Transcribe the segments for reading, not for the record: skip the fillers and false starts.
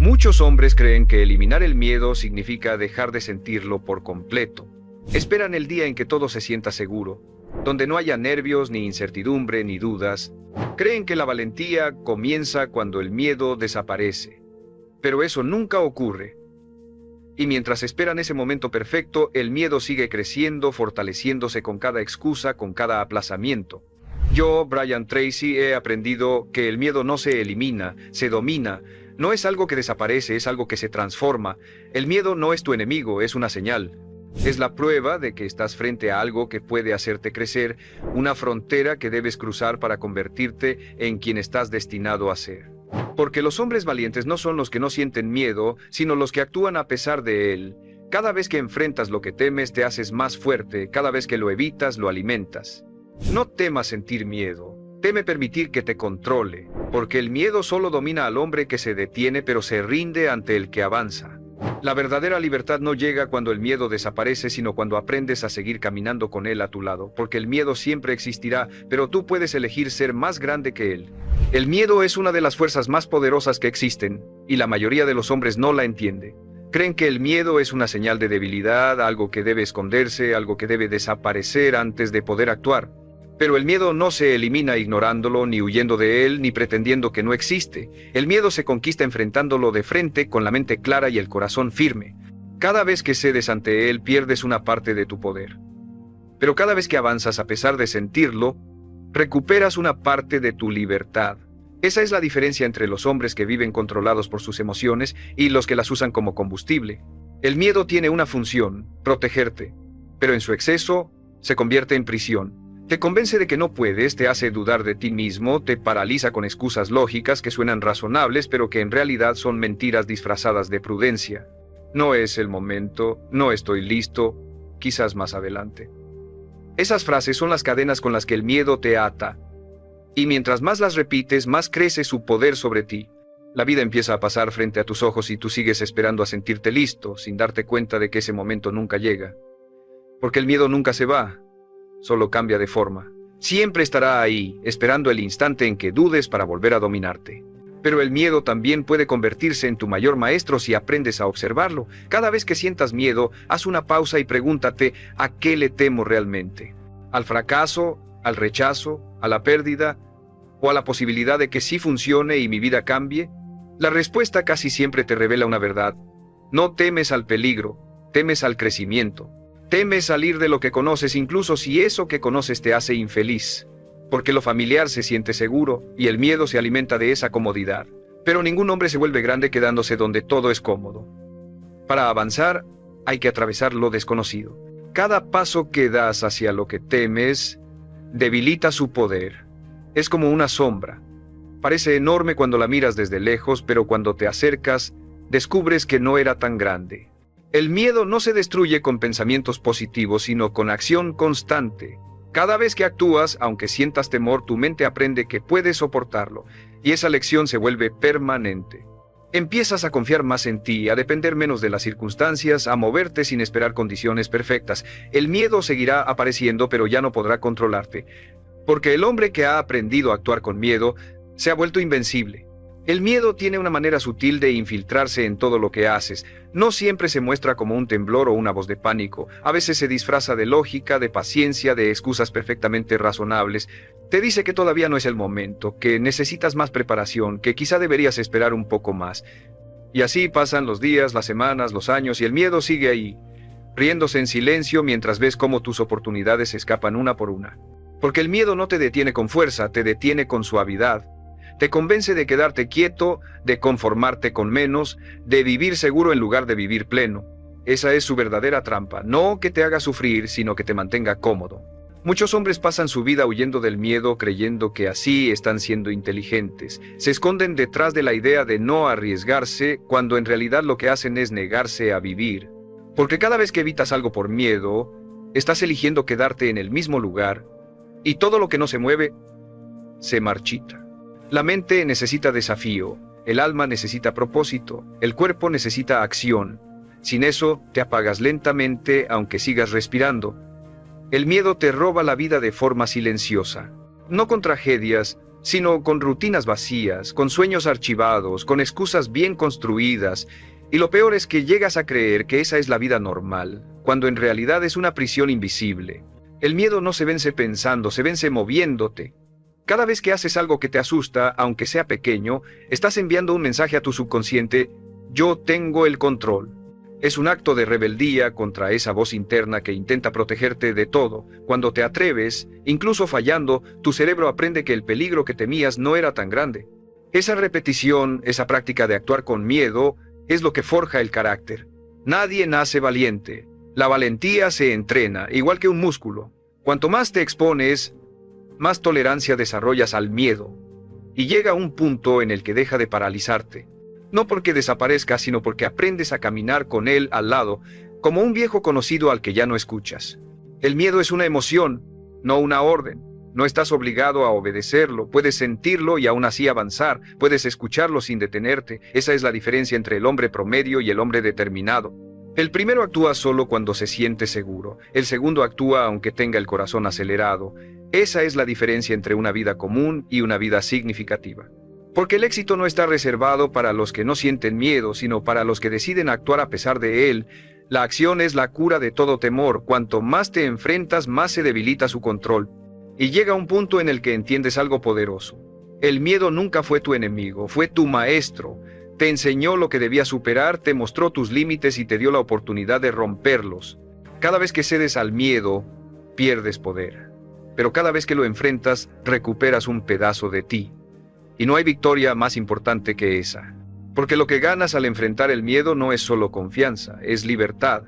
Muchos hombres creen que eliminar el miedo significa dejar de sentirlo por completo. Esperan el día en que todo se sienta seguro, donde no haya nervios, ni incertidumbre, ni dudas. Creen que la valentía comienza cuando el miedo desaparece. Pero eso nunca ocurre. Y mientras esperan ese momento perfecto, el miedo sigue creciendo, fortaleciéndose con cada excusa, con cada aplazamiento. Yo, Brian Tracy, he aprendido que el miedo no se elimina, se domina. No es algo que desaparece, es algo que se transforma. El miedo no es tu enemigo, es una señal. Es la prueba de que estás frente a algo que puede hacerte crecer, una frontera que debes cruzar para convertirte en quien estás destinado a ser. Porque los hombres valientes no son los que no sienten miedo, sino los que actúan a pesar de él. Cada vez que enfrentas lo que temes, te haces más fuerte. Cada vez que lo evitas, lo alimentas. No temas sentir miedo. Teme permitir que te controle, porque el miedo solo domina al hombre que se detiene, pero se rinde ante el que avanza. La verdadera libertad no llega cuando el miedo desaparece, sino cuando aprendes a seguir caminando con él a tu lado, porque el miedo siempre existirá, pero tú puedes elegir ser más grande que él. El miedo es una de las fuerzas más poderosas que existen, y la mayoría de los hombres no la entiende. Creen que el miedo es una señal de debilidad, algo que debe esconderse, algo que debe desaparecer antes de poder actuar. Pero el miedo no se elimina ignorándolo, ni huyendo de él, ni pretendiendo que no existe. El miedo se conquista enfrentándolo de frente, con la mente clara y el corazón firme. Cada vez que cedes ante él, pierdes una parte de tu poder. Pero cada vez que avanzas a pesar de sentirlo, recuperas una parte de tu libertad. Esa es la diferencia entre los hombres que viven controlados por sus emociones y los que las usan como combustible. El miedo tiene una función, protegerte, pero en su exceso se convierte en prisión. Te convence de que no puedes, te hace dudar de ti mismo, te paraliza con excusas lógicas que suenan razonables, pero que en realidad son mentiras disfrazadas de prudencia. No es el momento, no estoy listo, quizás más adelante. Esas frases son las cadenas con las que el miedo te ata. Y mientras más las repites, más crece su poder sobre ti. La vida empieza a pasar frente a tus ojos y tú sigues esperando a sentirte listo, sin darte cuenta de que ese momento nunca llega. Porque el miedo nunca se va. Solo cambia de forma. Siempre estará ahí, esperando el instante en que dudes para volver a dominarte. Pero el miedo también puede convertirse en tu mayor maestro si aprendes a observarlo. Cada vez que sientas miedo, haz una pausa y pregúntate, ¿a qué le temo realmente? ¿Al fracaso? ¿Al rechazo? ¿A la pérdida? ¿O a la posibilidad de que sí funcione y mi vida cambie? La respuesta casi siempre te revela una verdad. No temes al peligro, temes al crecimiento. Temes salir de lo que conoces, incluso si eso que conoces te hace infeliz, porque lo familiar se siente seguro y el miedo se alimenta de esa comodidad. Pero ningún hombre se vuelve grande quedándose donde todo es cómodo. Para avanzar, hay que atravesar lo desconocido. Cada paso que das hacia lo que temes debilita su poder. Es como una sombra. Parece enorme cuando la miras desde lejos, pero cuando te acercas, descubres que no era tan grande. El miedo no se destruye con pensamientos positivos, sino con acción constante. Cada vez que actúas, aunque sientas temor, tu mente aprende que puedes soportarlo, y esa lección se vuelve permanente. Empiezas a confiar más en ti, a depender menos de las circunstancias, a moverte sin esperar condiciones perfectas. El miedo seguirá apareciendo, pero ya no podrá controlarte. Porque el hombre que ha aprendido a actuar con miedo, se ha vuelto invencible. El miedo tiene una manera sutil de infiltrarse en todo lo que haces. No siempre se muestra como un temblor o una voz de pánico. A veces se disfraza de lógica, de paciencia, de excusas perfectamente razonables. Te dice que todavía no es el momento, que necesitas más preparación, que quizá deberías esperar un poco más. Y así pasan los días, las semanas, los años, y el miedo sigue ahí, riéndose en silencio mientras ves cómo tus oportunidades escapan una por una. Porque el miedo no te detiene con fuerza, te detiene con suavidad. Te convence de quedarte quieto, de conformarte con menos, de vivir seguro en lugar de vivir pleno. Esa es su verdadera trampa, no que te haga sufrir, sino que te mantenga cómodo. Muchos hombres pasan su vida huyendo del miedo, creyendo que así están siendo inteligentes. Se esconden detrás de la idea de no arriesgarse, cuando en realidad lo que hacen es negarse a vivir. Porque cada vez que evitas algo por miedo, estás eligiendo quedarte en el mismo lugar, y todo lo que no se mueve, se marchita. La mente necesita desafío, el alma necesita propósito, el cuerpo necesita acción. Sin eso, te apagas lentamente aunque sigas respirando. El miedo te roba la vida de forma silenciosa, no con tragedias, sino con rutinas vacías, con sueños archivados, con excusas bien construidas, y lo peor es que llegas a creer que esa es la vida normal, cuando en realidad es una prisión invisible. El miedo no se vence pensando, se vence moviéndote. Cada vez que haces algo que te asusta, aunque sea pequeño, estás enviando un mensaje a tu subconsciente: yo tengo el control. Es un acto de rebeldía contra esa voz interna que intenta protegerte de todo. Cuando te atreves, incluso fallando, tu cerebro aprende que el peligro que temías no era tan grande. Esa repetición, esa práctica de actuar con miedo, es lo que forja el carácter. Nadie nace valiente. La valentía se entrena, igual que un músculo. Cuanto más te expones, más tolerancia desarrollas al miedo. Y llega un punto en el que deja de paralizarte. No porque desaparezca, sino porque aprendes a caminar con él al lado, como un viejo conocido al que ya no escuchas. El miedo es una emoción, no una orden. No estás obligado a obedecerlo, puedes sentirlo y aún así avanzar, puedes escucharlo sin detenerte. Esa es la diferencia entre el hombre promedio y el hombre determinado. El primero actúa solo cuando se siente seguro, el segundo actúa aunque tenga el corazón acelerado. Esa es la diferencia entre una vida común y una vida significativa. Porque el éxito no está reservado para los que no sienten miedo, sino para los que deciden actuar a pesar de él. La acción es la cura de todo temor. Cuanto más te enfrentas, más se debilita su control. Y llega un punto en el que entiendes algo poderoso. El miedo nunca fue tu enemigo, fue tu maestro. Te enseñó lo que debías superar, te mostró tus límites y te dio la oportunidad de romperlos. Cada vez que cedes al miedo, pierdes poder. Pero cada vez que lo enfrentas, recuperas un pedazo de ti. Y no hay victoria más importante que esa. Porque lo que ganas al enfrentar el miedo no es solo confianza, es libertad.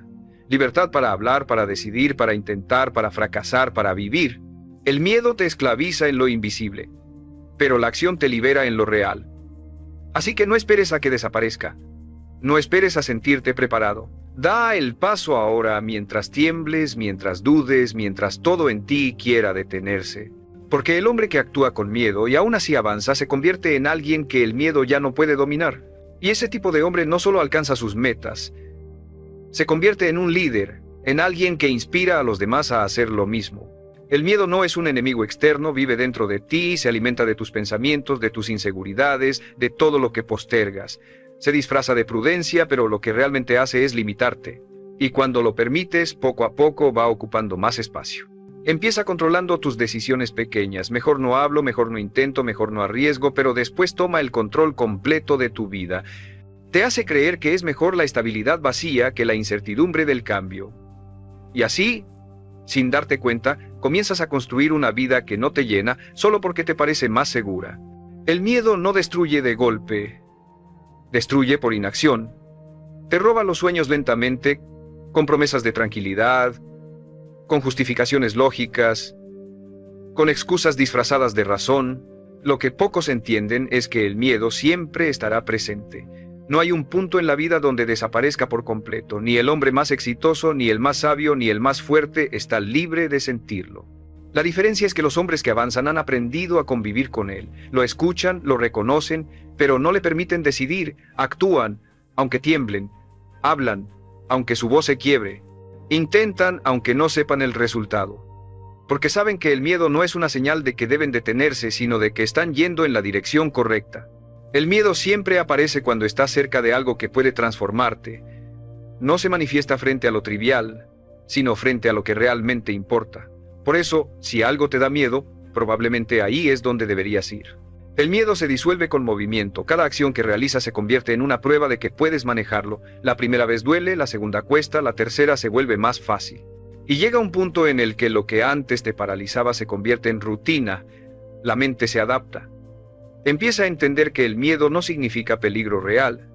Libertad para hablar, para decidir, para intentar, para fracasar, para vivir. El miedo te esclaviza en lo invisible, pero la acción te libera en lo real. Así que no esperes a que desaparezca. No esperes a sentirte preparado. Da el paso ahora mientras tiembles, mientras dudes, mientras todo en ti quiera detenerse. Porque el hombre que actúa con miedo y aún así avanza se convierte en alguien que el miedo ya no puede dominar. Y ese tipo de hombre no solo alcanza sus metas, se convierte en un líder, en alguien que inspira a los demás a hacer lo mismo. El miedo no es un enemigo externo, vive dentro de ti, se alimenta de tus pensamientos, de tus inseguridades, de todo lo que postergas. Se disfraza de prudencia, pero lo que realmente hace es limitarte. Y cuando lo permites, poco a poco va ocupando más espacio. Empieza controlando tus decisiones pequeñas. Mejor no hablo, mejor no intento, mejor no arriesgo, pero después toma el control completo de tu vida. Te hace creer que es mejor la estabilidad vacía que la incertidumbre del cambio. Y así, sin darte cuenta, comienzas a construir una vida que no te llena solo porque te parece más segura. El miedo no destruye de golpe, destruye por inacción. Te roba los sueños lentamente, con promesas de tranquilidad, con justificaciones lógicas, con excusas disfrazadas de razón. Lo que pocos entienden es que el miedo siempre estará presente. No hay un punto en la vida donde desaparezca por completo. Ni el hombre más exitoso, ni el más sabio, ni el más fuerte está libre de sentirlo. La diferencia es que los hombres que avanzan han aprendido a convivir con él. Lo escuchan, lo reconocen, pero no le permiten decidir. Actúan, aunque tiemblen. Hablan, aunque su voz se quiebre. Intentan, aunque no sepan el resultado. Porque saben que el miedo no es una señal de que deben detenerse, sino de que están yendo en la dirección correcta. El miedo siempre aparece cuando estás cerca de algo que puede transformarte. No se manifiesta frente a lo trivial, sino frente a lo que realmente importa. Por eso, si algo te da miedo, probablemente ahí es donde deberías ir. El miedo se disuelve con movimiento. Cada acción que realizas se convierte en una prueba de que puedes manejarlo. La primera vez duele, la segunda cuesta, la tercera se vuelve más fácil. Y llega un punto en el que lo que antes te paralizaba se convierte en rutina. La mente se adapta. Empieza a entender que el miedo no significa peligro real,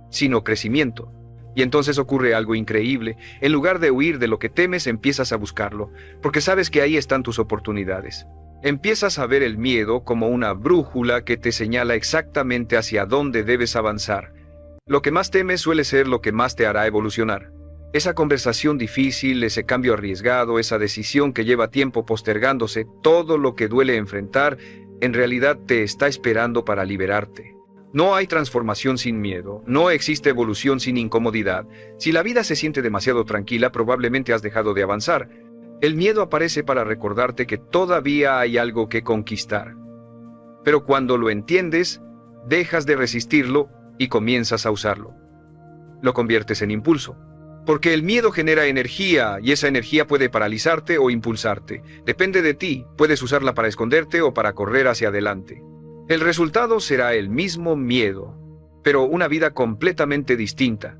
sino crecimiento. Y entonces ocurre algo increíble. En lugar de huir de lo que temes, empiezas a buscarlo, porque sabes que ahí están tus oportunidades. Empiezas a ver el miedo como una brújula que te señala exactamente hacia dónde debes avanzar. Lo que más temes suele ser lo que más te hará evolucionar. Esa conversación difícil, ese cambio arriesgado, esa decisión que lleva tiempo postergándose, todo lo que duele enfrentar, en realidad te está esperando para liberarte. No hay transformación sin miedo, no existe evolución sin incomodidad. Si la vida se siente demasiado tranquila, probablemente has dejado de avanzar. El miedo aparece para recordarte que todavía hay algo que conquistar. Pero cuando lo entiendes, dejas de resistirlo y comienzas a usarlo. Lo conviertes en impulso. Porque el miedo genera energía y esa energía puede paralizarte o impulsarte. Depende de ti, puedes usarla para esconderte o para correr hacia adelante. El resultado será el mismo miedo, pero una vida completamente distinta.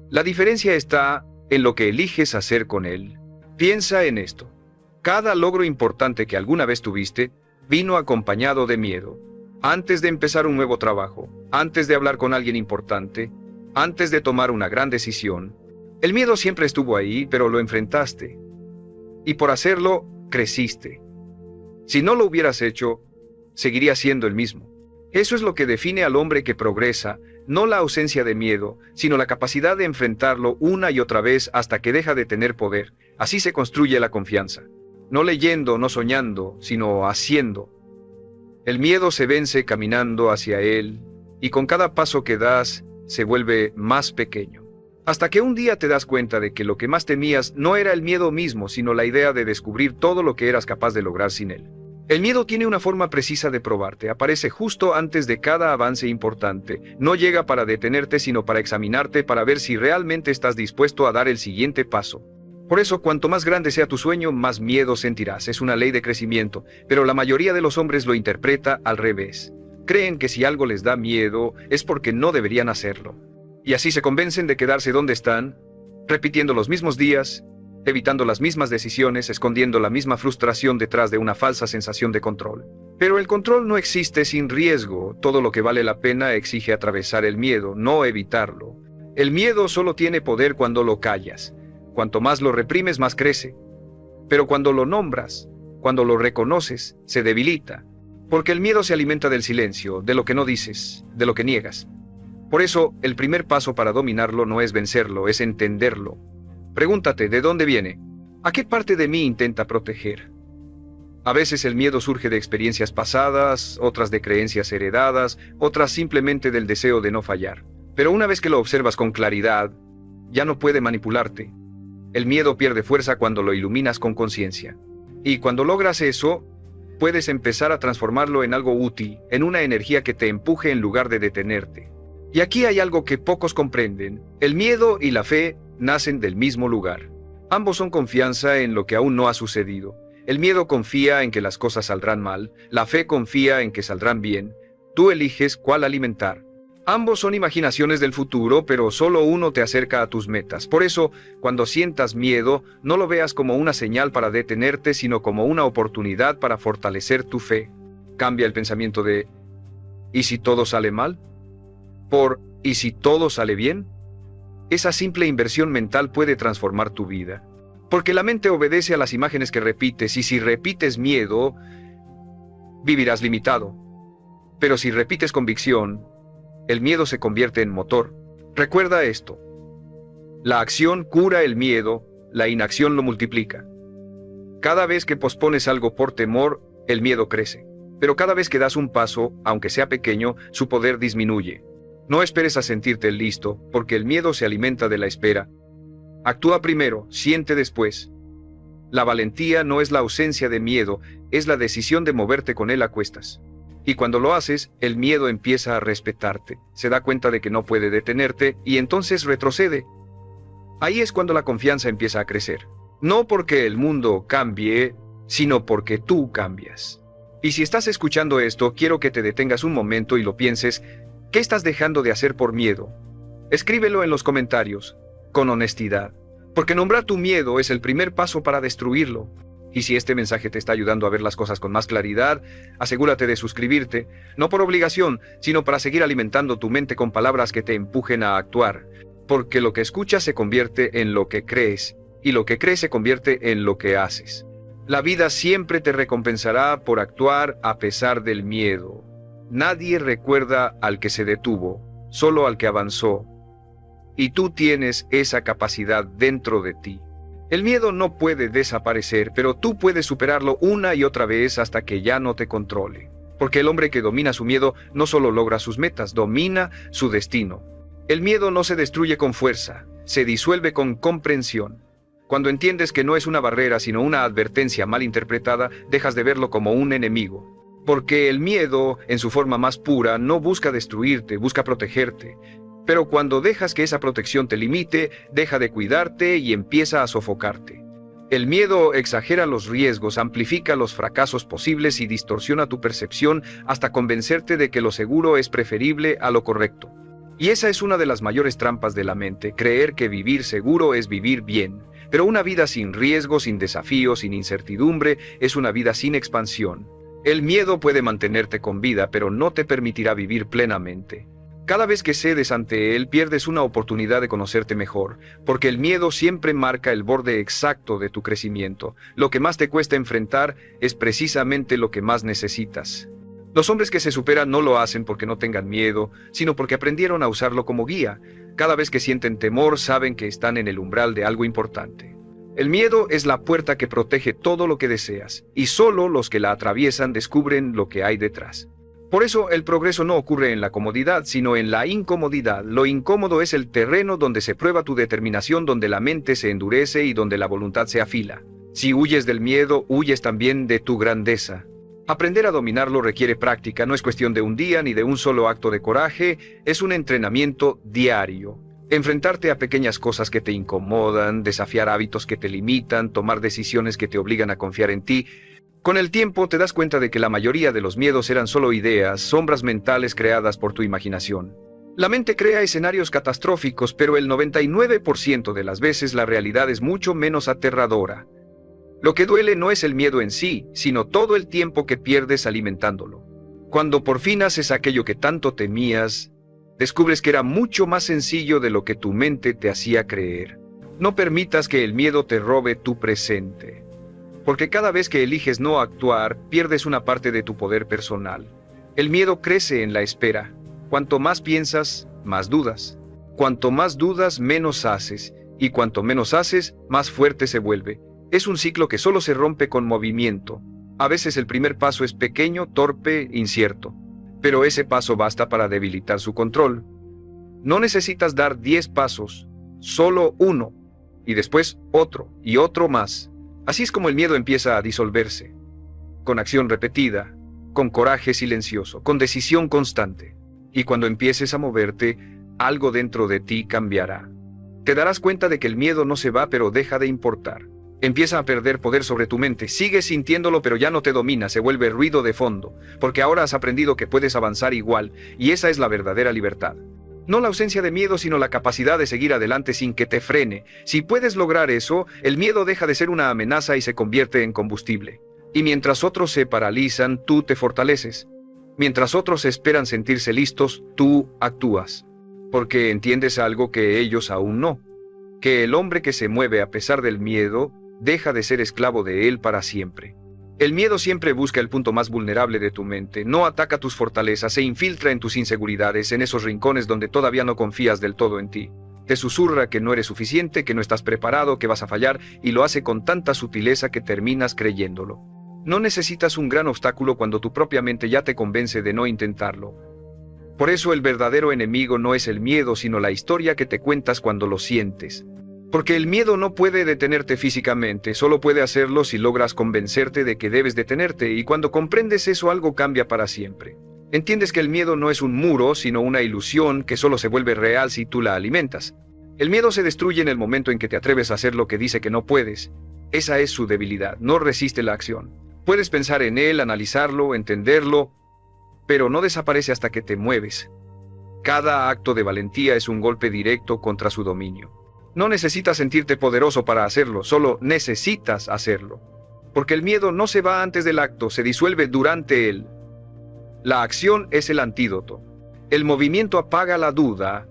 La diferencia está en lo que eliges hacer con él. Piensa en esto. Cada logro importante que alguna vez tuviste vino acompañado de miedo. Antes de empezar un nuevo trabajo, antes de hablar con alguien importante, antes de tomar una gran decisión. El miedo siempre estuvo ahí, pero lo enfrentaste. Y por hacerlo, creciste. Si no lo hubieras hecho, seguiría siendo el mismo. Eso es lo que define al hombre que progresa, no la ausencia de miedo, sino la capacidad de enfrentarlo una y otra vez hasta que deja de tener poder. Así se construye la confianza. No leyendo, no soñando, sino haciendo. El miedo se vence caminando hacia él, y con cada paso que das, se vuelve más pequeño. Hasta que un día te das cuenta de que lo que más temías no era el miedo mismo, sino la idea de descubrir todo lo que eras capaz de lograr sin él. El miedo tiene una forma precisa de probarte, aparece justo antes de cada avance importante. No llega para detenerte, sino para examinarte, para ver si realmente estás dispuesto a dar el siguiente paso. Por eso, cuanto más grande sea tu sueño, más miedo sentirás. Es una ley de crecimiento, pero la mayoría de los hombres lo interpreta al revés. Creen que si algo les da miedo, es porque no deberían hacerlo. Y así se convencen de quedarse donde están, repitiendo los mismos días, evitando las mismas decisiones, escondiendo la misma frustración detrás de una falsa sensación de control. Pero el control no existe sin riesgo. Todo lo que vale la pena exige atravesar el miedo, no evitarlo. El miedo solo tiene poder cuando lo callas. Cuanto más lo reprimes, más crece. Pero cuando lo nombras, cuando lo reconoces, se debilita. Porque el miedo se alimenta del silencio, de lo que no dices, de lo que niegas. Por eso, el primer paso para dominarlo no es vencerlo, es entenderlo. Pregúntate, ¿de dónde viene? ¿A qué parte de mí intenta proteger? A veces el miedo surge de experiencias pasadas, otras de creencias heredadas, otras simplemente del deseo de no fallar. Pero una vez que lo observas con claridad, ya no puede manipularte. El miedo pierde fuerza cuando lo iluminas con conciencia. Y cuando logras eso, puedes empezar a transformarlo en algo útil, en una energía que te empuje en lugar de detenerte. Y aquí hay algo que pocos comprenden. El miedo y la fe nacen del mismo lugar. Ambos son confianza en lo que aún no ha sucedido. El miedo confía en que las cosas saldrán mal, la fe confía en que saldrán bien. Tú eliges cuál alimentar. Ambos son imaginaciones del futuro, pero solo uno te acerca a tus metas. Por eso, cuando sientas miedo, no lo veas como una señal para detenerte, sino como una oportunidad para fortalecer tu fe. Cambia el pensamiento de ¿y si todo sale mal? Por ¿y si todo sale bien? Esa simple inversión mental puede transformar tu vida. Porque la mente obedece a las imágenes que repites, y si repites miedo, vivirás limitado. Pero si repites convicción, el miedo se convierte en motor. Recuerda esto. La acción cura el miedo, la inacción lo multiplica. Cada vez que pospones algo por temor, el miedo crece. Pero cada vez que das un paso, aunque sea pequeño, su poder disminuye. No esperes a sentirte listo, porque el miedo se alimenta de la espera. Actúa primero, siente después. La valentía no es la ausencia de miedo, es la decisión de moverte con él a cuestas. Y cuando lo haces, el miedo empieza a respetarte, se da cuenta de que no puede detenerte y entonces retrocede. Ahí es cuando la confianza empieza a crecer. No porque el mundo cambie, sino porque tú cambias. Y si estás escuchando esto, quiero que te detengas un momento y lo pienses. ¿Qué estás dejando de hacer por miedo? Escríbelo en los comentarios, con honestidad, porque nombrar tu miedo es el primer paso para destruirlo. Y si este mensaje te está ayudando a ver las cosas con más claridad, asegúrate de suscribirte, no por obligación, sino para seguir alimentando tu mente con palabras que te empujen a actuar, porque lo que escuchas se convierte en lo que crees, y lo que crees se convierte en lo que haces. La vida siempre te recompensará por actuar a pesar del miedo. Nadie recuerda al que se detuvo, solo al que avanzó. Y tú tienes esa capacidad dentro de ti. El miedo no puede desaparecer, pero tú puedes superarlo una y otra vez hasta que ya no te controle. Porque el hombre que domina su miedo no solo logra sus metas, domina su destino. El miedo no se destruye con fuerza, se disuelve con comprensión. Cuando entiendes que no es una barrera, sino una advertencia mal interpretada, dejas de verlo como un enemigo. Porque el miedo, en su forma más pura, no busca destruirte, busca protegerte. Pero cuando dejas que esa protección te limite, deja de cuidarte y empieza a sofocarte. El miedo exagera los riesgos, amplifica los fracasos posibles y distorsiona tu percepción hasta convencerte de que lo seguro es preferible a lo correcto. Y esa es una de las mayores trampas de la mente, creer que vivir seguro es vivir bien. Pero una vida sin riesgo, sin desafíos, sin incertidumbre, es una vida sin expansión. El miedo puede mantenerte con vida, pero no te permitirá vivir plenamente. Cada vez que cedes ante él, pierdes una oportunidad de conocerte mejor, porque el miedo siempre marca el borde exacto de tu crecimiento. Lo que más te cuesta enfrentar es precisamente lo que más necesitas. Los hombres que se superan no lo hacen porque no tengan miedo, sino porque aprendieron a usarlo como guía. Cada vez que sienten temor, saben que están en el umbral de algo importante. El miedo es la puerta que protege todo lo que deseas, y solo los que la atraviesan descubren lo que hay detrás. Por eso el progreso no ocurre en la comodidad, sino en la incomodidad. Lo incómodo es el terreno donde se prueba tu determinación, donde la mente se endurece y donde la voluntad se afila. Si huyes del miedo, huyes también de tu grandeza. Aprender a dominarlo requiere práctica, no es cuestión de un día ni de un solo acto de coraje, es un entrenamiento diario. Enfrentarte a pequeñas cosas que te incomodan, desafiar hábitos que te limitan, tomar decisiones que te obligan a confiar en ti. Con el tiempo te das cuenta de que la mayoría de los miedos eran solo ideas, sombras mentales creadas por tu imaginación. La mente crea escenarios catastróficos, pero el 99% de las veces la realidad es mucho menos aterradora. Lo que duele no es el miedo en sí, sino todo el tiempo que pierdes alimentándolo. Cuando por fin haces aquello que tanto temías, descubres que era mucho más sencillo de lo que tu mente te hacía creer. No permitas que el miedo te robe tu presente. Porque cada vez que eliges no actuar, pierdes una parte de tu poder personal. El miedo crece en la espera. Cuanto más piensas, más dudas. Cuanto más dudas, menos haces. Y cuanto menos haces, más fuerte se vuelve. Es un ciclo que solo se rompe con movimiento. A veces el primer paso es pequeño, torpe, incierto. Pero ese paso basta para debilitar su control. No necesitas dar 10 pasos, solo uno, y después otro y otro más. Así es como el miedo empieza a disolverse. Con acción repetida, con coraje silencioso, con decisión constante. Y cuando empieces a moverte, algo dentro de ti cambiará. Te darás cuenta de que el miedo no se va, pero deja de importar. Empieza a perder poder sobre tu mente, sigues sintiéndolo pero ya no te domina, se vuelve ruido de fondo, porque ahora has aprendido que puedes avanzar igual, y esa es la verdadera libertad. No la ausencia de miedo, sino la capacidad de seguir adelante sin que te frene. Si puedes lograr eso, el miedo deja de ser una amenaza y se convierte en combustible. Y mientras otros se paralizan, tú te fortaleces. Mientras otros esperan sentirse listos, tú actúas. Porque entiendes algo que ellos aún no. Que el hombre que se mueve a pesar del miedo, deja de ser esclavo de él para siempre. El miedo siempre busca el punto más vulnerable de tu mente, no ataca tus fortalezas, se infiltra en tus inseguridades, en esos rincones donde todavía no confías del todo en ti. Te susurra que no eres suficiente, que no estás preparado, que vas a fallar, y lo hace con tanta sutileza que terminas creyéndolo. No necesitas un gran obstáculo cuando tu propia mente ya te convence de no intentarlo. Por eso el verdadero enemigo no es el miedo, sino la historia que te cuentas cuando lo sientes. Porque el miedo no puede detenerte físicamente, solo puede hacerlo si logras convencerte de que debes detenerte, y cuando comprendes eso algo cambia para siempre. Entiendes que el miedo no es un muro, sino una ilusión que solo se vuelve real si tú la alimentas. El miedo se destruye en el momento en que te atreves a hacer lo que dice que no puedes. Esa es su debilidad, no resiste la acción. Puedes pensar en él, analizarlo, entenderlo, pero no desaparece hasta que te mueves. Cada acto de valentía es un golpe directo contra su dominio. No necesitas sentirte poderoso para hacerlo, solo necesitas hacerlo. Porque el miedo no se va antes del acto, se disuelve durante él. La acción es el antídoto. El movimiento apaga la duda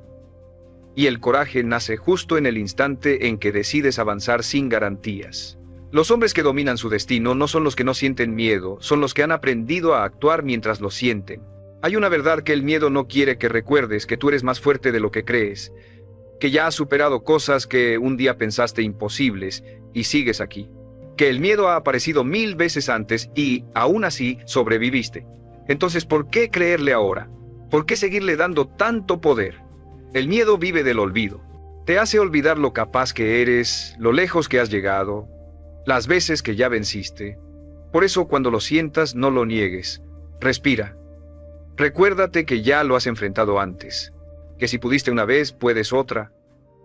y el coraje nace justo en el instante en que decides avanzar sin garantías. Los hombres que dominan su destino no son los que no sienten miedo, son los que han aprendido a actuar mientras lo sienten. Hay una verdad que el miedo no quiere que recuerdes, que tú eres más fuerte de lo que crees, que ya has superado cosas que un día pensaste imposibles y sigues aquí. Que el miedo ha aparecido 1000 veces antes y, aún así, sobreviviste. Entonces, ¿por qué creerle ahora? ¿Por qué seguirle dando tanto poder? El miedo vive del olvido. Te hace olvidar lo capaz que eres, lo lejos que has llegado, las veces que ya venciste. Por eso, cuando lo sientas, no lo niegues. Respira. Recuérdate que ya lo has enfrentado antes, que si pudiste una vez, puedes otra.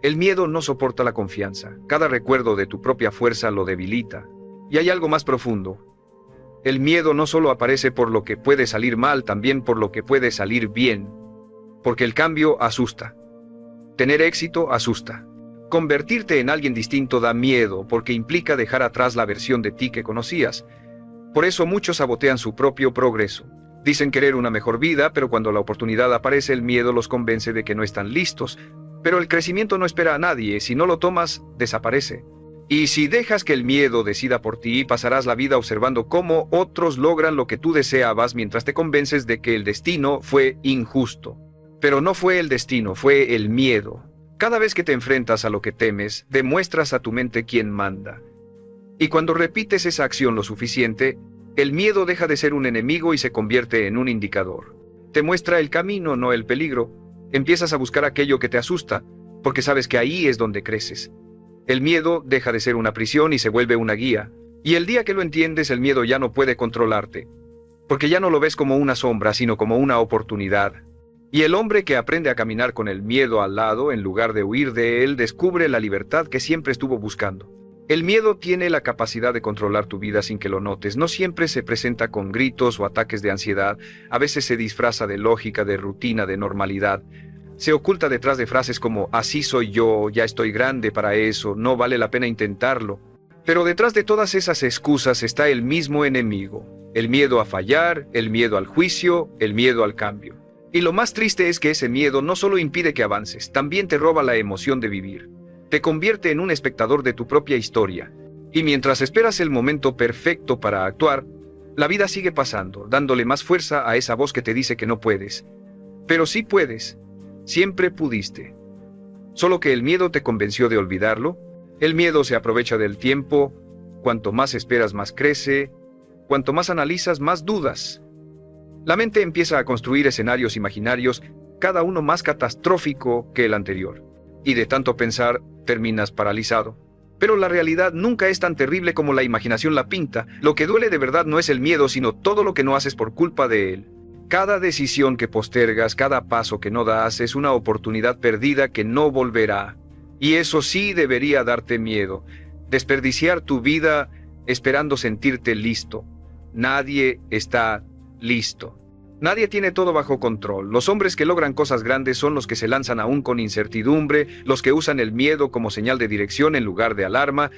El miedo no soporta la confianza. Cada recuerdo de tu propia fuerza lo debilita. Y hay algo más profundo. El miedo no solo aparece por lo que puede salir mal, también por lo que puede salir bien. Porque el cambio asusta. Tener éxito asusta. Convertirte en alguien distinto da miedo porque implica dejar atrás la versión de ti que conocías. Por eso muchos sabotean su propio progreso. Dicen querer una mejor vida, pero cuando la oportunidad aparece, el miedo los convence de que no están listos. Pero el crecimiento no espera a nadie. Si no lo tomas, desaparece. Y si dejas que el miedo decida por ti, pasarás la vida observando cómo otros logran lo que tú deseabas mientras te convences de que el destino fue injusto. Pero no fue el destino, fue el miedo. Cada vez que te enfrentas a lo que temes, demuestras a tu mente quién manda. Y cuando repites esa acción lo suficiente, el miedo deja de ser un enemigo y se convierte en un indicador. Te muestra el camino, no el peligro. Empiezas a buscar aquello que te asusta, porque sabes que ahí es donde creces. El miedo deja de ser una prisión y se vuelve una guía. Y el día que lo entiendes, el miedo ya no puede controlarte, porque ya no lo ves como una sombra, sino como una oportunidad. Y el hombre que aprende a caminar con el miedo al lado, en lugar de huir de él, descubre la libertad que siempre estuvo buscando. El miedo tiene la capacidad de controlar tu vida sin que lo notes. No siempre se presenta con gritos o ataques de ansiedad. A veces se disfraza de lógica, de rutina, de normalidad. Se oculta detrás de frases como así soy yo, ya estoy grande para eso, no vale la pena intentarlo. Pero detrás de todas esas excusas está el mismo enemigo. El miedo a fallar, el miedo al juicio, el miedo al cambio. Y lo más triste es que ese miedo no solo impide que avances, también te roba la emoción de vivir. Te convierte en un espectador de tu propia historia. Y mientras esperas el momento perfecto para actuar, la vida sigue pasando, dándole más fuerza a esa voz que te dice que no puedes. Pero sí puedes. Siempre pudiste. Solo que el miedo te convenció de olvidarlo. El miedo se aprovecha del tiempo. Cuanto más esperas, más crece. Cuanto más analizas, más dudas. La mente empieza a construir escenarios imaginarios, cada uno más catastrófico que el anterior. Y de tanto pensar, terminas paralizado. Pero la realidad nunca es tan terrible como la imaginación la pinta. Lo que duele de verdad no es el miedo, sino todo lo que no haces por culpa de él. Cada decisión que postergas, cada paso que no das, es una oportunidad perdida que no volverá. Y eso sí debería darte miedo. Desperdiciar tu vida esperando sentirte listo. Nadie está listo. Nadie tiene todo bajo control. Los hombres que logran cosas grandes son los que se lanzan aún con incertidumbre, los que usan el miedo como señal de dirección en lugar de alarma.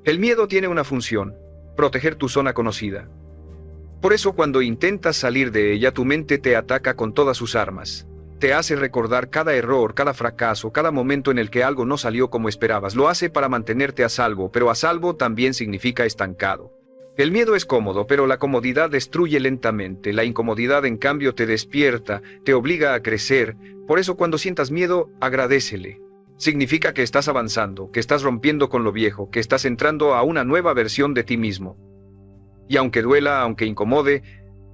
El miedo tiene una función: proteger tu zona conocida. Por eso cuando intentas salir de ella, tu mente te ataca con todas sus armas. Te hace recordar cada error, cada fracaso, cada momento en el que algo no salió como esperabas. Lo hace para mantenerte a salvo, pero a salvo también significa estancado. El miedo es cómodo, pero la comodidad destruye lentamente. La incomodidad, en cambio, te despierta, te obliga a crecer. Por eso cuando sientas miedo, agradécele. Significa que estás avanzando, que estás rompiendo con lo viejo, que estás entrando a una nueva versión de ti mismo. Y aunque duela, aunque incomode,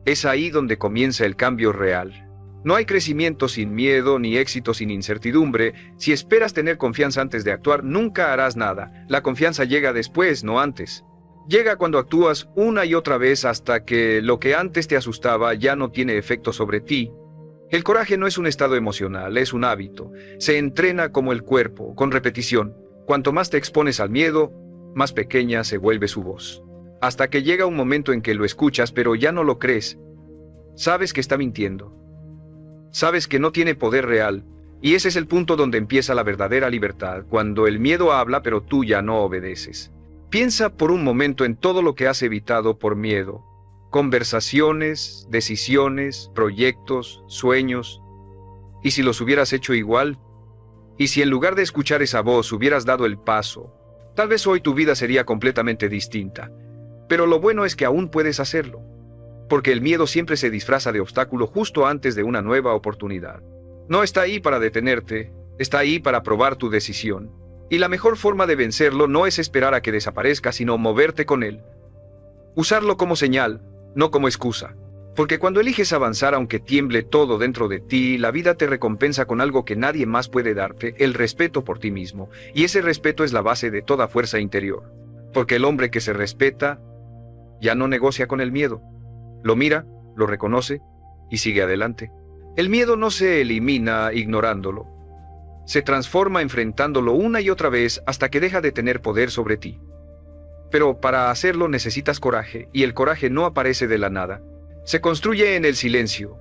es ahí donde comienza el cambio real. No hay crecimiento sin miedo, ni éxito sin incertidumbre. Si esperas tener confianza antes de actuar, nunca harás nada. La confianza llega después, no antes. Llega cuando actúas una y otra vez hasta que lo que antes te asustaba ya no tiene efecto sobre ti. El coraje no es un estado emocional, es un hábito. Se entrena como el cuerpo, con repetición. Cuanto más te expones al miedo, más pequeña se vuelve su voz. Hasta que llega un momento en que lo escuchas, pero ya no lo crees. Sabes que está mintiendo. Sabes que no tiene poder real. Y ese es el punto donde empieza la verdadera libertad, cuando el miedo habla pero tú ya no obedeces. Piensa por un momento en todo lo que has evitado por miedo. Conversaciones, decisiones, proyectos, sueños. ¿Y si los hubieras hecho igual? ¿Y si en lugar de escuchar esa voz hubieras dado el paso? Tal vez hoy tu vida sería completamente distinta. Pero lo bueno es que aún puedes hacerlo. Porque el miedo siempre se disfraza de obstáculo justo antes de una nueva oportunidad. No está ahí para detenerte, está ahí para probar tu decisión. Y la mejor forma de vencerlo no es esperar a que desaparezca, sino moverte con él. Usarlo como señal, no como excusa. Porque cuando eliges avanzar aunque tiemble todo dentro de ti, la vida te recompensa con algo que nadie más puede darte: el respeto por ti mismo. Y ese respeto es la base de toda fuerza interior. Porque el hombre que se respeta ya no negocia con el miedo. Lo mira, lo reconoce y sigue adelante. El miedo no se elimina ignorándolo. Se transforma enfrentándolo una y otra vez hasta que deja de tener poder sobre ti. Pero para hacerlo necesitas coraje, y el coraje no aparece de la nada. Se construye en el silencio.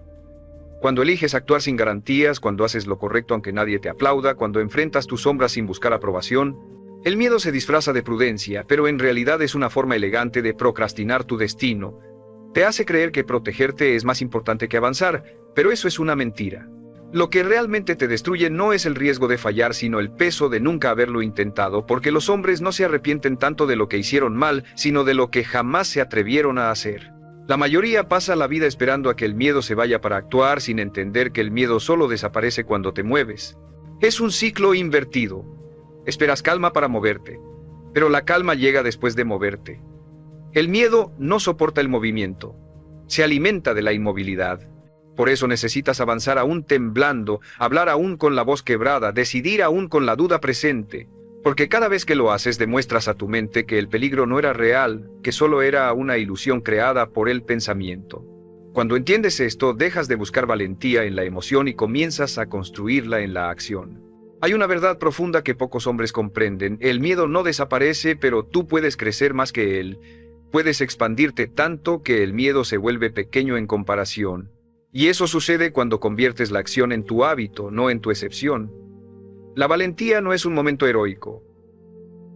Cuando eliges actuar sin garantías, cuando haces lo correcto aunque nadie te aplauda, cuando enfrentas tus sombras sin buscar aprobación, el miedo se disfraza de prudencia, pero en realidad es una forma elegante de procrastinar tu destino. Te hace creer que protegerte es más importante que avanzar, pero eso es una mentira. Lo que realmente te destruye no es el riesgo de fallar, sino el peso de nunca haberlo intentado, porque los hombres no se arrepienten tanto de lo que hicieron mal, sino de lo que jamás se atrevieron a hacer. La mayoría pasa la vida esperando a que el miedo se vaya para actuar, sin entender que el miedo solo desaparece cuando te mueves. Es un ciclo invertido. Esperas calma para moverte, pero la calma llega después de moverte. El miedo no soporta el movimiento, se alimenta de la inmovilidad. Por eso necesitas avanzar aún temblando, hablar aún con la voz quebrada, decidir aún con la duda presente, porque cada vez que lo haces demuestras a tu mente que el peligro no era real, que solo era una ilusión creada por el pensamiento. Cuando entiendes esto, dejas de buscar valentía en la emoción y comienzas a construirla en la acción. Hay una verdad profunda que pocos hombres comprenden: el miedo no desaparece, pero tú puedes crecer más que él. Puedes expandirte tanto que el miedo se vuelve pequeño en comparación. Y eso sucede cuando conviertes la acción en tu hábito, no en tu excepción. La valentía no es un momento heroico.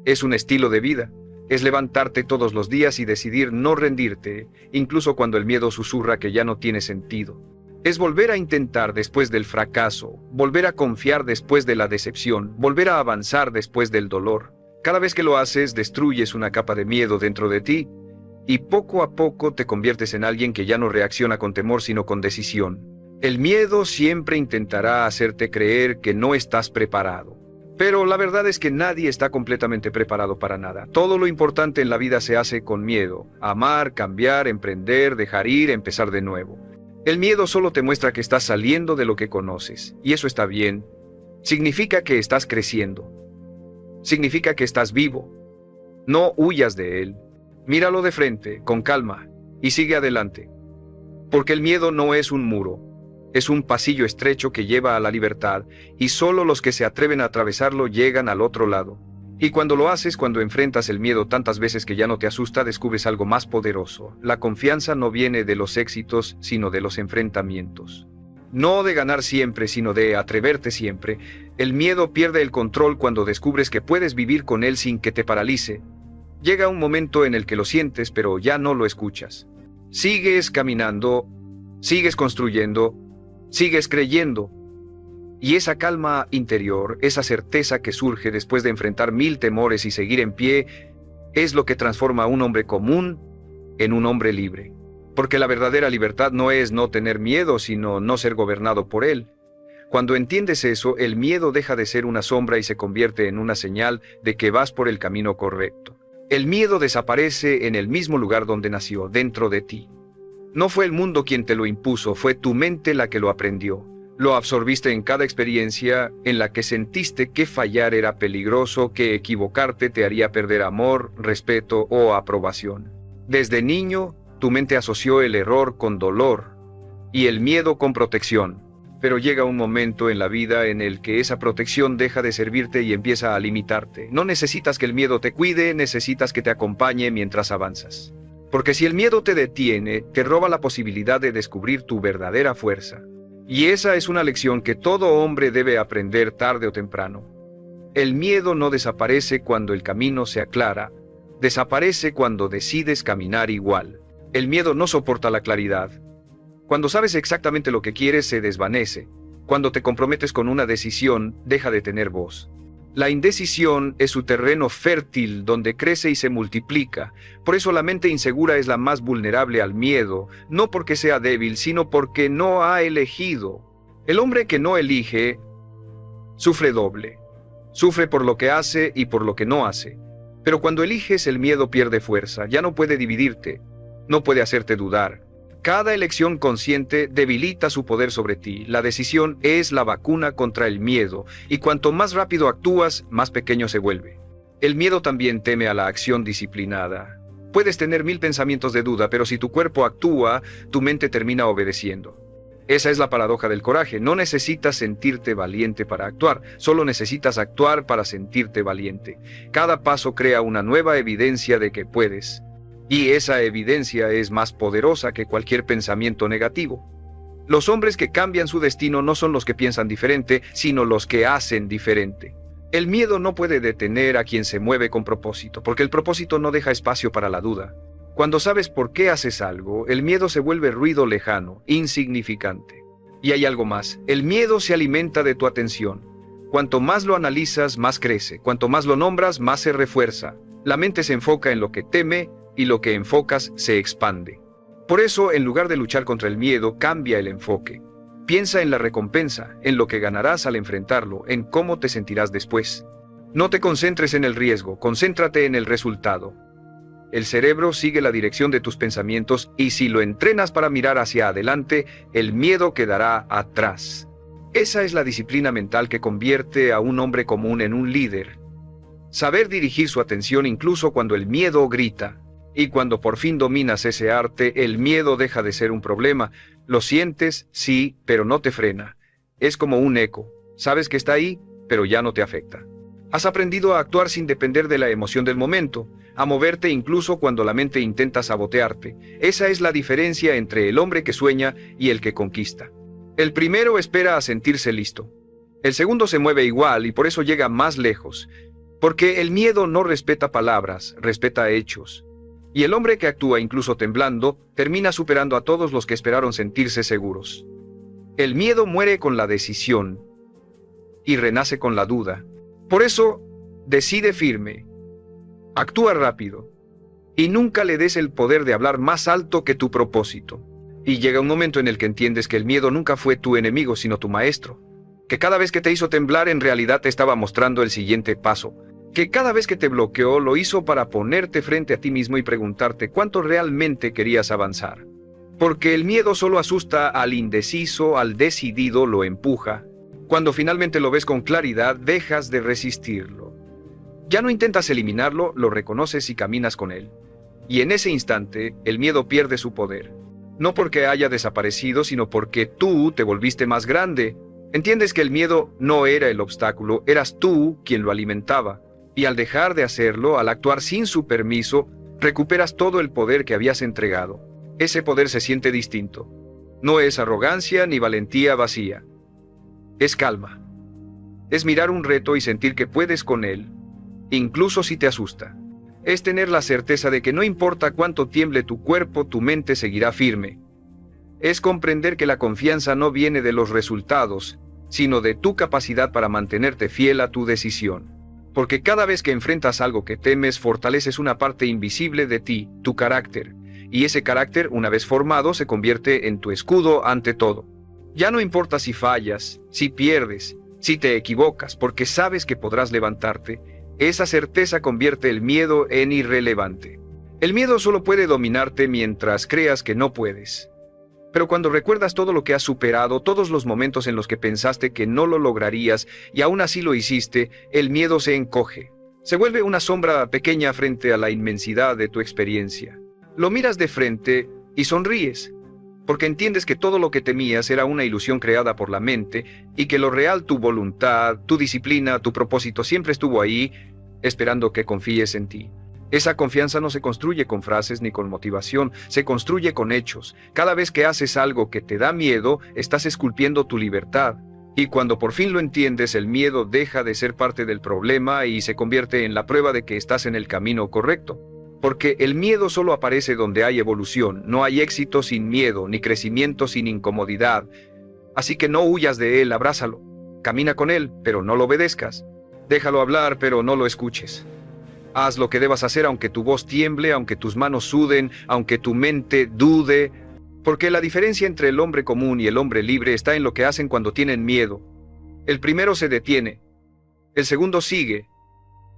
Es un estilo de vida. Es levantarte todos los días y decidir no rendirte, incluso cuando el miedo susurra que ya no tiene sentido. Es volver a intentar después del fracaso, volver a confiar después de la decepción, volver a avanzar después del dolor. Cada vez que lo haces, destruyes una capa de miedo dentro de ti, y poco a poco te conviertes en alguien que ya no reacciona con temor sino con decisión. El miedo siempre intentará hacerte creer que no estás preparado. Pero la verdad es que nadie está completamente preparado para nada. Todo lo importante en la vida se hace con miedo: amar, cambiar, emprender, dejar ir, empezar de nuevo. El miedo solo te muestra que estás saliendo de lo que conoces, y eso está bien. Significa que estás creciendo. Significa que estás vivo. No huyas de él. Míralo de frente, con calma, y sigue adelante. Porque el miedo no es un muro, es un pasillo estrecho que lleva a la libertad, y solo los que se atreven a atravesarlo llegan al otro lado. Y cuando lo haces, cuando enfrentas el miedo tantas veces que ya no te asusta, descubres algo más poderoso. La confianza no viene de los éxitos, sino de los enfrentamientos. No de ganar siempre, sino de atreverte siempre. El miedo pierde el control cuando descubres que puedes vivir con él sin que te paralice. Llega un momento en el que lo sientes, pero ya no lo escuchas. Sigues caminando, sigues construyendo, sigues creyendo. Y esa calma interior, esa certeza que surge después de enfrentar 1000 temores y seguir en pie, es lo que transforma a un hombre común en un hombre libre. Porque la verdadera libertad no es no tener miedo, sino no ser gobernado por él. Cuando entiendes eso, el miedo deja de ser una sombra y se convierte en una señal de que vas por el camino correcto. El miedo desaparece en el mismo lugar donde nació, dentro de ti. No fue el mundo quien te lo impuso, fue tu mente la que lo aprendió. Lo absorbiste en cada experiencia en la que sentiste que fallar era peligroso, que equivocarte te haría perder amor, respeto o aprobación. Desde niño, tu mente asoció el error con dolor y el miedo con protección. Pero llega un momento en la vida en el que esa protección deja de servirte y empieza a limitarte. No necesitas que el miedo te cuide, necesitas que te acompañe mientras avanzas. Porque si el miedo te detiene, te roba la posibilidad de descubrir tu verdadera fuerza. Y esa es una lección que todo hombre debe aprender tarde o temprano. El miedo no desaparece cuando el camino se aclara, desaparece cuando decides caminar igual. El miedo no soporta la claridad. Cuando sabes exactamente lo que quieres, se desvanece. Cuando te comprometes con una decisión, deja de tener voz. La indecisión es su terreno fértil donde crece y se multiplica. Por eso la mente insegura es la más vulnerable al miedo, no porque sea débil, sino porque no ha elegido. El hombre que no elige, sufre doble. Sufre por lo que hace y por lo que no hace. Pero cuando eliges, el miedo pierde fuerza, ya no puede dividirte, no puede hacerte dudar. Cada elección consciente debilita su poder sobre ti. La decisión es la vacuna contra el miedo, y cuanto más rápido actúas, más pequeño se vuelve. El miedo también teme a la acción disciplinada. Puedes tener 1000 pensamientos de duda, pero si tu cuerpo actúa, tu mente termina obedeciendo. Esa es la paradoja del coraje. No necesitas sentirte valiente para actuar, solo necesitas actuar para sentirte valiente. Cada paso crea una nueva evidencia de que puedes. Y esa evidencia es más poderosa que cualquier pensamiento negativo. Los hombres que cambian su destino no son los que piensan diferente, sino los que hacen diferente. El miedo no puede detener a quien se mueve con propósito, porque el propósito no deja espacio para la duda. Cuando sabes por qué haces algo, el miedo se vuelve ruido lejano, insignificante. Y hay algo más, el miedo se alimenta de tu atención. Cuanto más lo analizas, más crece. Cuanto más lo nombras, más se refuerza. La mente se enfoca en lo que teme y lo que enfocas se expande. Por eso, en lugar de luchar contra el miedo, cambia el enfoque. Piensa en la recompensa, en lo que ganarás al enfrentarlo, en cómo te sentirás después. No te concentres en el riesgo, concéntrate en el resultado. El cerebro sigue la dirección de tus pensamientos y si lo entrenas para mirar hacia adelante, el miedo quedará atrás. Esa es la disciplina mental que convierte a un hombre común en un líder. Saber dirigir su atención incluso cuando el miedo grita. Y cuando por fin dominas ese arte, el miedo deja de ser un problema. Lo sientes, sí, pero no te frena. Es como un eco. Sabes que está ahí, pero ya no te afecta. Has aprendido a actuar sin depender de la emoción del momento, a moverte incluso cuando la mente intenta sabotearte. Esa es la diferencia entre el hombre que sueña y el que conquista. El primero espera a sentirse listo. El segundo se mueve igual y por eso llega más lejos. Porque el miedo no respeta palabras, respeta hechos. Y el hombre que actúa incluso temblando, termina superando a todos los que esperaron sentirse seguros. El miedo muere con la decisión y renace con la duda. Por eso, decide firme, actúa rápido, y nunca le des el poder de hablar más alto que tu propósito. Y llega un momento en el que entiendes que el miedo nunca fue tu enemigo, sino tu maestro. Que cada vez que te hizo temblar, en realidad te estaba mostrando el siguiente paso. Que cada vez que te bloqueó, lo hizo para ponerte frente a ti mismo y preguntarte cuánto realmente querías avanzar. Porque el miedo solo asusta al indeciso, al decidido lo empuja. Cuando finalmente lo ves con claridad, dejas de resistirlo. Ya no intentas eliminarlo, lo reconoces y caminas con él. Y en ese instante, el miedo pierde su poder. No porque haya desaparecido, sino porque tú te volviste más grande. Entiendes que el miedo no era el obstáculo, eras tú quien lo alimentaba. Y al dejar de hacerlo, al actuar sin su permiso, recuperas todo el poder que habías entregado. Ese poder se siente distinto. No es arrogancia ni valentía vacía. Es calma. Es mirar un reto y sentir que puedes con él, incluso si te asusta. Es tener la certeza de que no importa cuánto tiemble tu cuerpo, tu mente seguirá firme. Es comprender que la confianza no viene de los resultados, sino de tu capacidad para mantenerte fiel a tu decisión. Porque cada vez que enfrentas algo que temes, fortaleces una parte invisible de ti, tu carácter. Y ese carácter, una vez formado, se convierte en tu escudo ante todo. Ya no importa si fallas, si pierdes, si te equivocas, porque sabes que podrás levantarte. Esa certeza convierte el miedo en irrelevante. El miedo solo puede dominarte mientras creas que no puedes. Pero cuando recuerdas todo lo que has superado, todos los momentos en los que pensaste que no lo lograrías y aún así lo hiciste, el miedo se encoge. Se vuelve una sombra pequeña frente a la inmensidad de tu experiencia. Lo miras de frente y sonríes, porque entiendes que todo lo que temías era una ilusión creada por la mente y que lo real, tu voluntad, tu disciplina, tu propósito siempre estuvo ahí, esperando que confíes en ti. Esa confianza no se construye con frases ni con motivación, se construye con hechos. Cada vez que haces algo que te da miedo, estás esculpiendo tu libertad. Y cuando por fin lo entiendes, el miedo deja de ser parte del problema y se convierte en la prueba de que estás en el camino correcto. Porque el miedo solo aparece donde hay evolución, no hay éxito sin miedo, ni crecimiento sin incomodidad. Así que no huyas de él, abrázalo. Camina con él, pero no lo obedezcas. Déjalo hablar, pero no lo escuches. Haz lo que debas hacer aunque tu voz tiemble, aunque tus manos suden, aunque tu mente dude. Porque la diferencia entre el hombre común y el hombre libre está en lo que hacen cuando tienen miedo. El primero se detiene, el segundo sigue,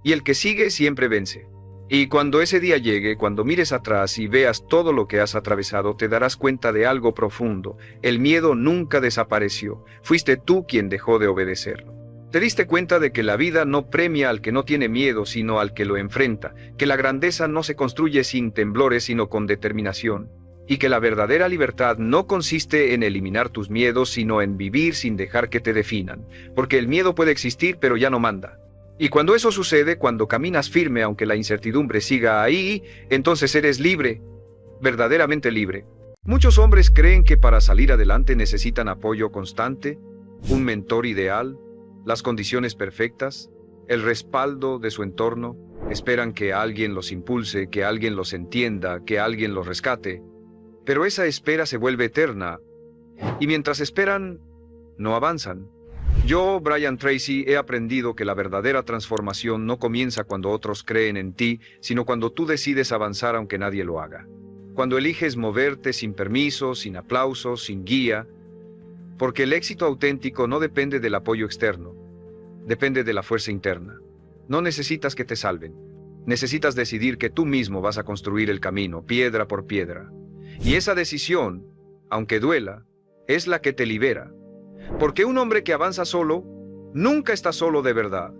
y el que sigue siempre vence. Y cuando ese día llegue, cuando mires atrás y veas todo lo que has atravesado, te darás cuenta de algo profundo. El miedo nunca desapareció. Fuiste tú quien dejó de obedecerlo. Te diste cuenta de que la vida no premia al que no tiene miedo, sino al que lo enfrenta, que la grandeza no se construye sin temblores, sino con determinación, y que la verdadera libertad no consiste en eliminar tus miedos, sino en vivir sin dejar que te definan, porque el miedo puede existir, pero ya no manda. Y cuando eso sucede, cuando caminas firme aunque la incertidumbre siga ahí, entonces eres libre, verdaderamente libre. Muchos hombres creen que para salir adelante necesitan apoyo constante, un mentor ideal, las condiciones perfectas, el respaldo de su entorno. Esperan que alguien los impulse, que alguien los entienda, que alguien los rescate. Pero esa espera se vuelve eterna, y mientras esperan, no avanzan. Yo, Brian Tracy, he aprendido que la verdadera transformación no comienza cuando otros creen en ti, sino cuando tú decides avanzar aunque nadie lo haga. Cuando eliges moverte sin permiso, sin aplausos, sin guía, porque el éxito auténtico no depende del apoyo externo, depende de la fuerza interna. No necesitas que te salven, necesitas decidir que tú mismo vas a construir el camino, piedra por piedra. Y esa decisión, aunque duela, es la que te libera. Porque un hombre que avanza solo, nunca está solo de verdad.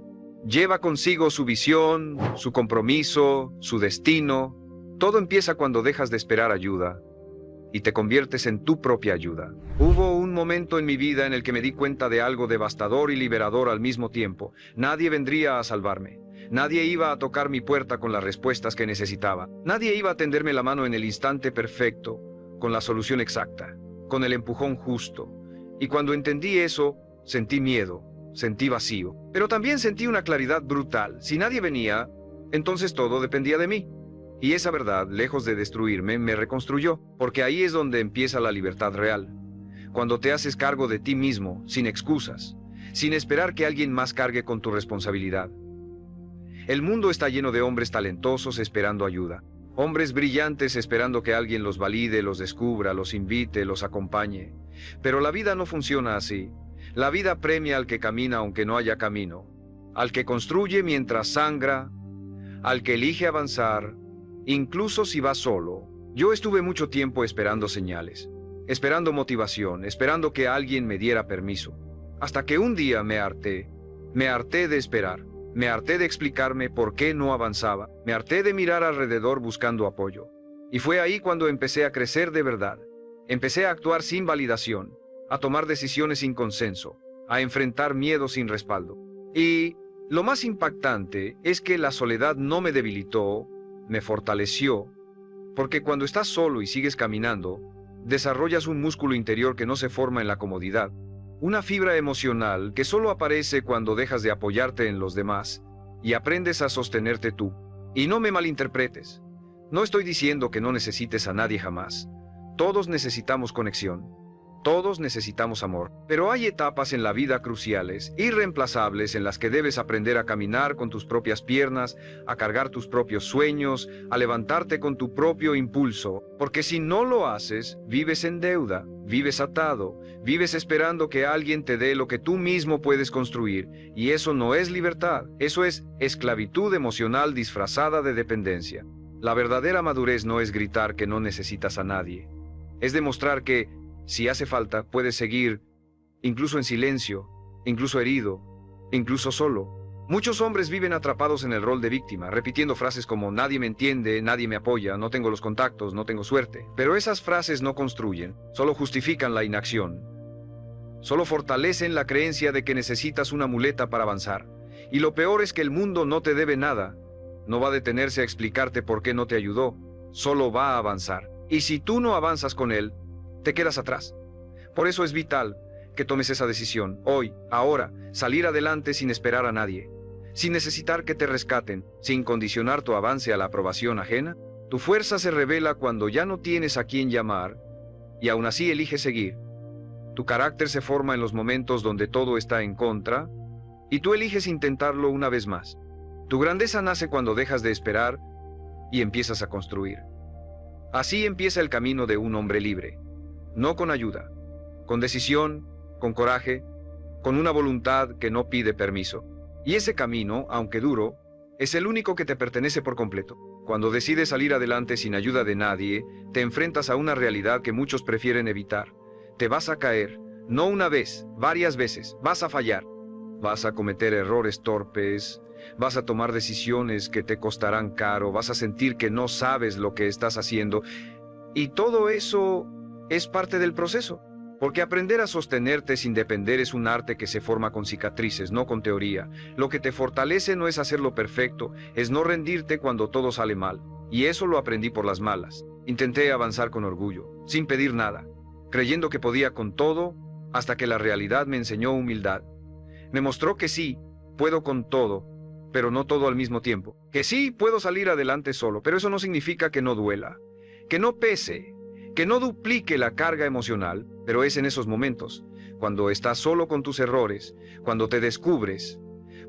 Lleva consigo su visión, su compromiso, su destino. Todo empieza cuando dejas de esperar ayuda y te conviertes en tu propia ayuda. Hubo un momento en mi vida en el que me di cuenta de algo devastador y liberador al mismo tiempo. Nadie vendría a salvarme. Nadie iba a tocar mi puerta con las respuestas que necesitaba. Nadie iba a tenderme la mano en el instante perfecto, con la solución exacta, con el empujón justo. Y cuando entendí eso, sentí miedo, sentí vacío. Pero también sentí una claridad brutal. Si nadie venía, entonces todo dependía de mí. Y esa verdad, lejos de destruirme, me reconstruyó, porque ahí es donde empieza la libertad real. Cuando te haces cargo de ti mismo, sin excusas, sin esperar que alguien más cargue con tu responsabilidad. El mundo está lleno de hombres talentosos esperando ayuda, hombres brillantes esperando que alguien los valide, los descubra, los invite, los acompañe. Pero la vida no funciona así. La vida premia al que camina aunque no haya camino, al que construye mientras sangra, al que elige avanzar, incluso si va solo. Yo estuve mucho tiempo esperando señales, esperando motivación, esperando que alguien me diera permiso, hasta que un día me harté de esperar, me harté de explicarme por qué no avanzaba, me harté de mirar alrededor buscando apoyo. Y fue ahí cuando empecé a crecer de verdad. Empecé a actuar sin validación, a tomar decisiones sin consenso, a enfrentar miedo sin respaldo. Y lo más impactante es que la soledad no me debilitó, me fortaleció, porque cuando estás solo y sigues caminando, desarrollas un músculo interior que no se forma en la comodidad, una fibra emocional que solo aparece cuando dejas de apoyarte en los demás y aprendes a sostenerte tú. Y no me malinterpretes, no estoy diciendo que no necesites a nadie jamás. Todos necesitamos conexión, todos necesitamos amor, pero hay etapas en la vida cruciales, irreemplazables, en las que debes aprender a caminar con tus propias piernas, a cargar tus propios sueños, a levantarte con tu propio impulso, porque si no lo haces, vives en deuda, vives atado, vives esperando que alguien te dé lo que tú mismo puedes construir, y eso no es libertad, eso es esclavitud emocional disfrazada de dependencia. La verdadera madurez no es gritar que no necesitas a nadie, es demostrar que, si hace falta, puedes seguir, incluso en silencio, incluso herido, incluso solo. Muchos hombres viven atrapados en el rol de víctima, repitiendo frases como nadie me entiende, nadie me apoya, no tengo los contactos, no tengo suerte. Pero esas frases no construyen, solo justifican la inacción. Solo fortalecen la creencia de que necesitas una muleta para avanzar. Y lo peor es que el mundo no te debe nada. No va a detenerse a explicarte por qué no te ayudó, solo va a avanzar. Y si tú no avanzas con él, te quedas atrás. Por eso es vital que tomes esa decisión, hoy, ahora, salir adelante sin esperar a nadie, sin necesitar que te rescaten, sin condicionar tu avance a la aprobación ajena. Tu fuerza se revela cuando ya no tienes a quién llamar, y aún así eliges seguir. Tu carácter se forma en los momentos donde todo está en contra, y tú eliges intentarlo una vez más. Tu grandeza nace cuando dejas de esperar y empiezas a construir. Así empieza el camino de un hombre libre. No con ayuda, con decisión, con coraje, con una voluntad que no pide permiso. Y ese camino, aunque duro, es el único que te pertenece por completo. Cuando decides salir adelante sin ayuda de nadie, te enfrentas a una realidad que muchos prefieren evitar. Te vas a caer, no una vez, varias veces, vas a fallar. Vas a cometer errores torpes, vas a tomar decisiones que te costarán caro, vas a sentir que no sabes lo que estás haciendo. Y todo eso es parte del proceso. Porque aprender a sostenerte sin depender es un arte que se forma con cicatrices, no con teoría. Lo que te fortalece no es hacerlo perfecto, es no rendirte cuando todo sale mal. Y eso lo aprendí por las malas. Intenté avanzar con orgullo, sin pedir nada, creyendo que podía con todo, hasta que la realidad me enseñó humildad. Me mostró que sí, puedo con todo, pero no todo al mismo tiempo. Que sí, puedo salir adelante solo, pero eso no significa que no duela, que no pese, que no duplique la carga emocional, pero es en esos momentos, cuando estás solo con tus errores, cuando te descubres,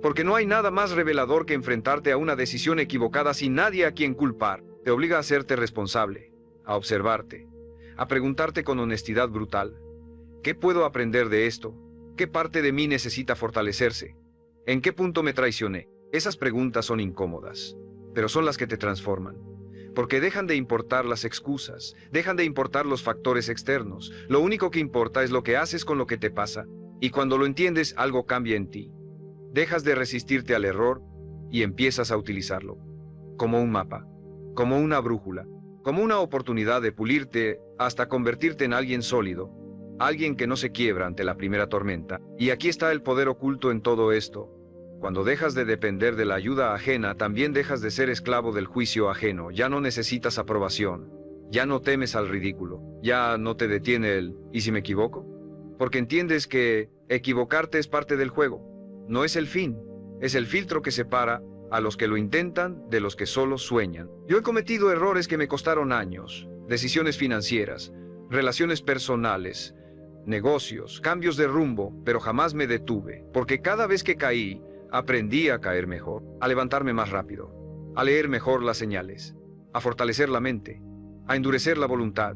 porque no hay nada más revelador que enfrentarte a una decisión equivocada sin nadie a quien culpar. Te obliga a hacerte responsable, a observarte, a preguntarte con honestidad brutal, ¿qué puedo aprender de esto? ¿Qué parte de mí necesita fortalecerse? ¿En qué punto me traicioné? Esas preguntas son incómodas, pero son las que te transforman. Porque dejan de importar las excusas, dejan de importar los factores externos. Lo único que importa es lo que haces con lo que te pasa. Y cuando lo entiendes, algo cambia en ti. Dejas de resistirte al error y empiezas a utilizarlo. Como un mapa, como una brújula, como una oportunidad de pulirte hasta convertirte en alguien sólido. Alguien que no se quiebra ante la primera tormenta. Y aquí está el poder oculto en todo esto. Cuando dejas de depender de la ayuda ajena, también dejas de ser esclavo del juicio ajeno. Ya no necesitas aprobación. Ya no temes al ridículo. Ya no te detiene el ¿y si me equivoco? Porque entiendes que equivocarte es parte del juego. No es el fin. Es el filtro que separa a los que lo intentan de los que solo sueñan. Yo he cometido errores que me costaron años. Decisiones financieras, relaciones personales, negocios, cambios de rumbo, pero jamás me detuve. Porque cada vez que caí, aprendí a caer mejor, a levantarme más rápido, a leer mejor las señales, a fortalecer la mente, a endurecer la voluntad.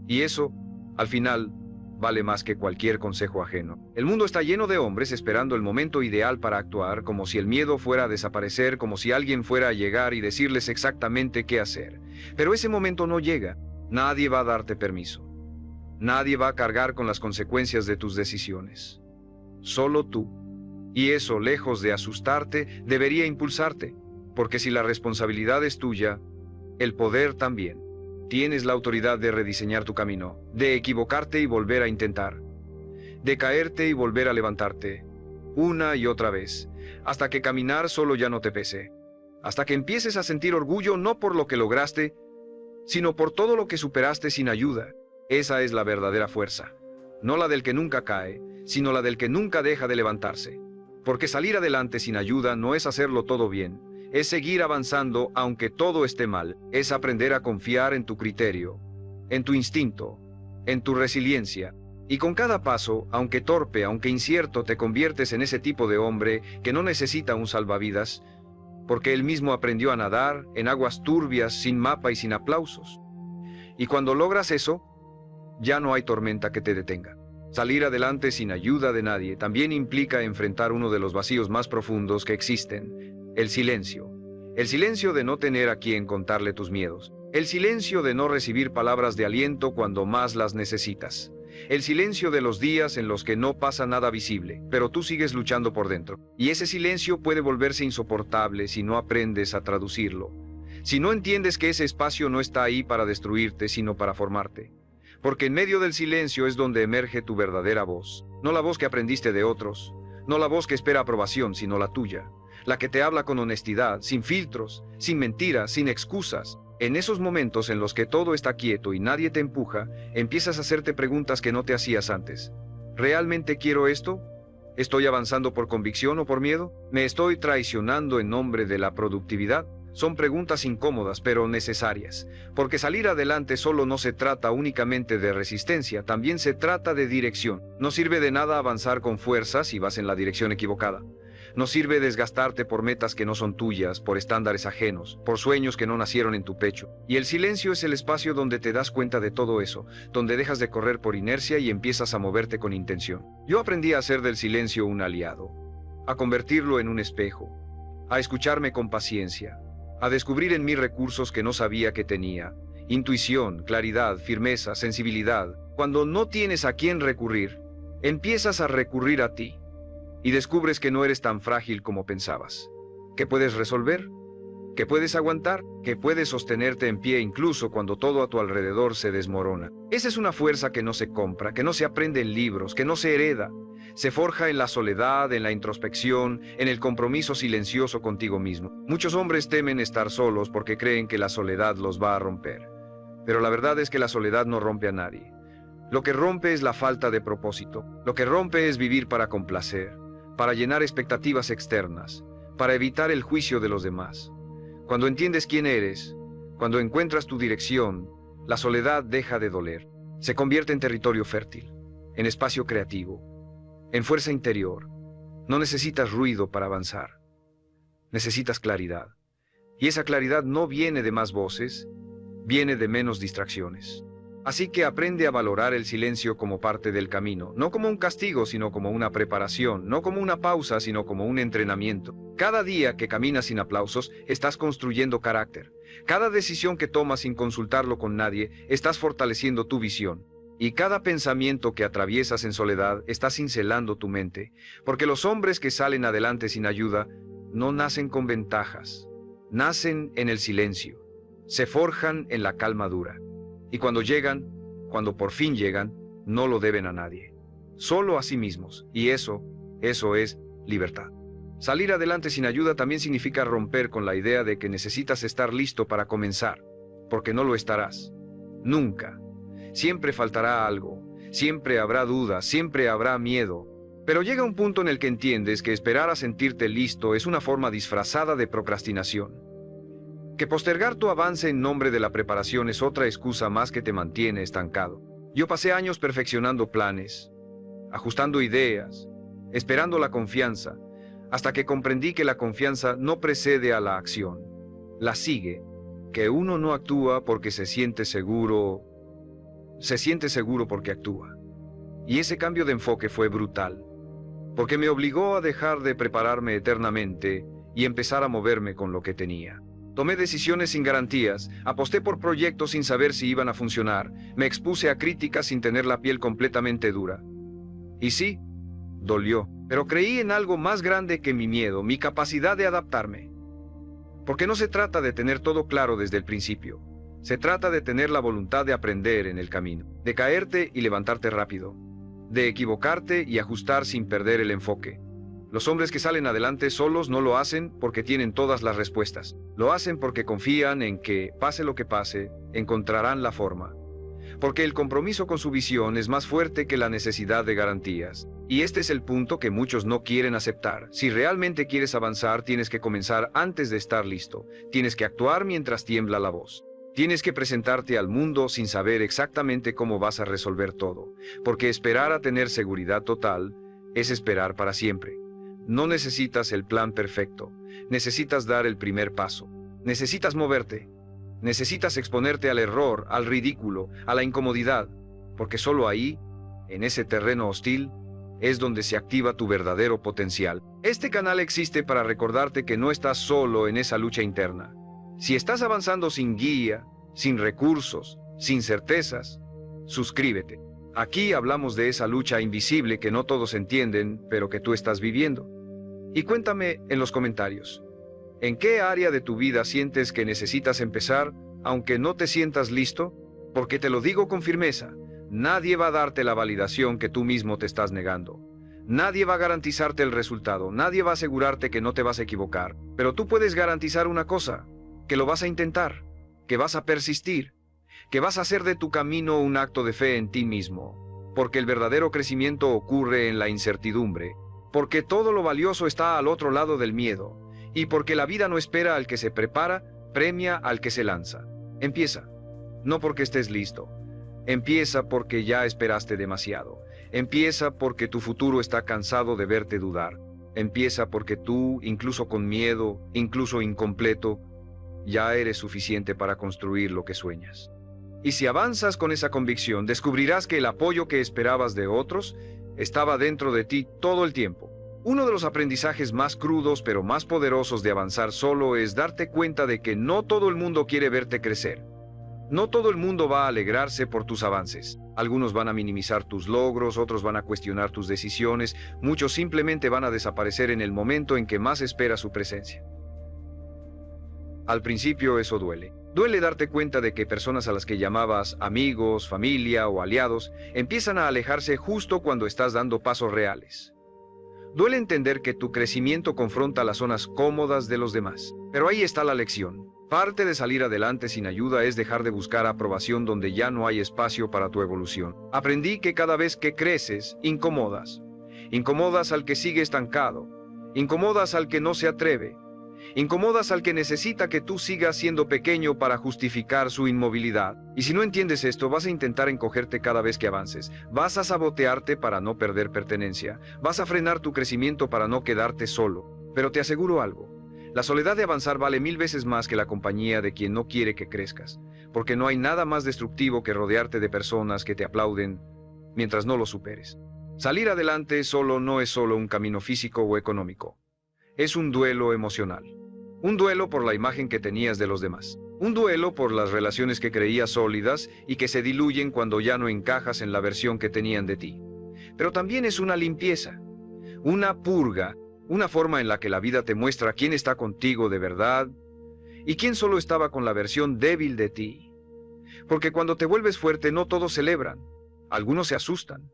Y eso, al final, vale más que cualquier consejo ajeno. El mundo está lleno de hombres esperando el momento ideal para actuar, como si el miedo fuera a desaparecer, como si alguien fuera a llegar y decirles exactamente qué hacer. Pero ese momento no llega. Nadie va a darte permiso. Nadie va a cargar con las consecuencias de tus decisiones. Solo tú. Y eso, lejos de asustarte, debería impulsarte, porque si la responsabilidad es tuya, el poder también. Tienes la autoridad de rediseñar tu camino, de equivocarte y volver a intentar, de caerte y volver a levantarte, una y otra vez, hasta que caminar solo ya no te pese, hasta que empieces a sentir orgullo no por lo que lograste, sino por todo lo que superaste sin ayuda. Esa es la verdadera fuerza, no la del que nunca cae, sino la del que nunca deja de levantarse. Porque salir adelante sin ayuda no es hacerlo todo bien, es seguir avanzando aunque todo esté mal, es aprender a confiar en tu criterio, en tu instinto, en tu resiliencia. Y con cada paso, aunque torpe, aunque incierto, te conviertes en ese tipo de hombre que no necesita un salvavidas, porque él mismo aprendió a nadar en aguas turbias, sin mapa y sin aplausos. Y cuando logras eso, ya no hay tormenta que te detenga. Salir adelante sin ayuda de nadie también implica enfrentar uno de los vacíos más profundos que existen, el silencio. El silencio de no tener a quien contarle tus miedos. El silencio de no recibir palabras de aliento cuando más las necesitas. El silencio de los días en los que no pasa nada visible, pero tú sigues luchando por dentro. Y ese silencio puede volverse insoportable si no aprendes a traducirlo. Si no entiendes que ese espacio no está ahí para destruirte, sino para formarte. Porque en medio del silencio es donde emerge tu verdadera voz. No la voz que aprendiste de otros, no la voz que espera aprobación, sino la tuya. La que te habla con honestidad, sin filtros, sin mentiras, sin excusas. En esos momentos en los que todo está quieto y nadie te empuja, empiezas a hacerte preguntas que no te hacías antes. ¿Realmente quiero esto? ¿Estoy avanzando por convicción o por miedo? ¿Me estoy traicionando en nombre de la productividad? Son preguntas incómodas pero necesarias, porque salir adelante solo no se trata únicamente de resistencia, también se trata de dirección. No sirve de nada avanzar con fuerza si vas en la dirección equivocada. No sirve desgastarte por metas que no son tuyas, por estándares ajenos, por sueños que no nacieron en tu pecho. Y el silencio es el espacio donde te das cuenta de todo eso, donde dejas de correr por inercia y empiezas a moverte con intención. Yo aprendí a hacer del silencio un aliado, a convertirlo en un espejo, a escucharme con paciencia, a descubrir en mí recursos que no sabía que tenía, intuición, claridad, firmeza, sensibilidad. Cuando no tienes a quién recurrir, empiezas a recurrir a ti. y descubres que no eres tan frágil como pensabas, que puedes resolver, que puedes aguantar, que puedes sostenerte en pie incluso cuando todo a tu alrededor se desmorona. Esa es una fuerza que no se compra, que no se aprende en libros, que no se hereda. Se forja en la soledad, en la introspección, en el compromiso silencioso contigo mismo. Muchos hombres temen estar solos porque creen que la soledad los va a romper. Pero la verdad es que la soledad no rompe a nadie. Lo que rompe es la falta de propósito. Lo que rompe es vivir para complacer, para llenar expectativas externas, para evitar el juicio de los demás. Cuando entiendes quién eres, cuando encuentras tu dirección, la soledad deja de doler. Se convierte en territorio fértil, en espacio creativo, en fuerza interior. No necesitas ruido para avanzar. Necesitas claridad. Y esa claridad no viene de más voces, viene de menos distracciones. Así que aprende a valorar el silencio como parte del camino, no como un castigo, sino como una preparación, no como una pausa, sino como un entrenamiento. Cada día que caminas sin aplausos, estás construyendo carácter. Cada decisión que tomas sin consultarlo con nadie, estás fortaleciendo tu visión. Y cada pensamiento que atraviesas en soledad, estás cincelando tu mente. Porque los hombres que salen adelante sin ayuda, no nacen con ventajas. Nacen en el silencio. Se forjan en la calma dura. Y cuando llegan, cuando por fin llegan, no lo deben a nadie. Solo a sí mismos. Y eso es libertad. Salir adelante sin ayuda también significa romper con la idea de que necesitas estar listo para comenzar, porque no lo estarás. Nunca. Siempre faltará algo, siempre habrá dudas, siempre habrá miedo. Pero llega un punto en el que entiendes que esperar a sentirte listo es una forma disfrazada de procrastinación. Que postergar tu avance en nombre de la preparación es otra excusa más que te mantiene estancado. Yo pasé años perfeccionando planes, ajustando ideas, esperando la confianza, hasta que comprendí que la confianza no precede a la acción, la sigue, que uno no actúa porque se siente seguro porque actúa. Y ese cambio de enfoque fue brutal, porque me obligó a dejar de prepararme eternamente y empezar a moverme con lo que tenía. Tomé decisiones sin garantías, aposté por proyectos sin saber si iban a funcionar, me expuse a críticas sin tener la piel completamente dura. Y sí, dolió, pero creí en algo más grande que mi miedo, mi capacidad de adaptarme. Porque no se trata de tener todo claro desde el principio, se trata de tener la voluntad de aprender en el camino, de caerte y levantarte rápido, de equivocarte y ajustar sin perder el enfoque. Los hombres que salen adelante solos no lo hacen porque tienen todas las respuestas. Lo hacen porque confían en que, pase lo que pase, encontrarán la forma. Porque el compromiso con su visión es más fuerte que la necesidad de garantías. Y este es el punto que muchos no quieren aceptar. Si realmente quieres avanzar, tienes que comenzar antes de estar listo. Tienes que actuar mientras tiembla la voz. Tienes que presentarte al mundo sin saber exactamente cómo vas a resolver todo. Porque esperar a tener seguridad total es esperar para siempre. No necesitas el plan perfecto, necesitas dar el primer paso, necesitas moverte, necesitas exponerte al error, al ridículo, a la incomodidad, porque solo ahí, en ese terreno hostil, es donde se activa tu verdadero potencial. Este canal existe para recordarte que no estás solo en esa lucha interna. Si estás avanzando sin guía, sin recursos, sin certezas, suscríbete. Aquí hablamos de esa lucha invisible que no todos entienden, pero que tú estás viviendo. Y cuéntame en los comentarios, ¿en qué área de tu vida sientes que necesitas empezar, aunque no te sientas listo? Porque te lo digo con firmeza, nadie va a darte la validación que tú mismo te estás negando. Nadie va a garantizarte el resultado, nadie va a asegurarte que no te vas a equivocar. Pero tú puedes garantizar una cosa, que lo vas a intentar, que vas a persistir, que vas a hacer de tu camino un acto de fe en ti mismo. Porque el verdadero crecimiento ocurre en la incertidumbre. Porque todo lo valioso está al otro lado del miedo, y porque la vida no espera al que se prepara, premia al que se lanza. Empieza, no porque estés listo. Empieza porque ya esperaste demasiado. Empieza porque tu futuro está cansado de verte dudar. Empieza porque tú, incluso con miedo, incluso incompleto, ya eres suficiente para construir lo que sueñas. Y si avanzas con esa convicción, descubrirás que el apoyo que esperabas de otros estaba dentro de ti todo el tiempo. Uno de los aprendizajes más crudos pero más poderosos de avanzar solo es darte cuenta de que no todo el mundo quiere verte crecer. No todo el mundo va a alegrarse por tus avances. Algunos van a minimizar tus logros, otros van a cuestionar tus decisiones, muchos simplemente van a desaparecer en el momento en que más esperas su presencia. Al principio eso duele. Duele darte cuenta de que personas a las que llamabas amigos, familia o aliados empiezan a alejarse justo cuando estás dando pasos reales. Duele entender que tu crecimiento confronta las zonas cómodas de los demás. Pero ahí está la lección. Parte de salir adelante sin ayuda es dejar de buscar aprobación donde ya no hay espacio para tu evolución. Aprendí que cada vez que creces, incomodas. Incomodas al que sigue estancado. Incomodas al que no se atreve. Incomodas al que necesita que tú sigas siendo pequeño para justificar su inmovilidad. Y si no entiendes esto, vas a intentar encogerte cada vez que avances. Vas a sabotearte para no perder pertenencia. Vas a frenar tu crecimiento para no quedarte solo. Pero te aseguro algo. La soledad de avanzar vale 1000 veces más que la compañía de quien no quiere que crezcas. Porque no hay nada más destructivo que rodearte de personas que te aplauden mientras no lo superes. Salir adelante solo no es solo un camino físico o económico. Es un duelo emocional. Un duelo por la imagen que tenías de los demás. Un duelo por las relaciones que creías sólidas y que se diluyen cuando ya no encajas en la versión que tenían de ti. Pero también es una limpieza, una purga, una forma en la que la vida te muestra quién está contigo de verdad y quién solo estaba con la versión débil de ti. Porque cuando te vuelves fuerte no todos celebran, algunos se asustan,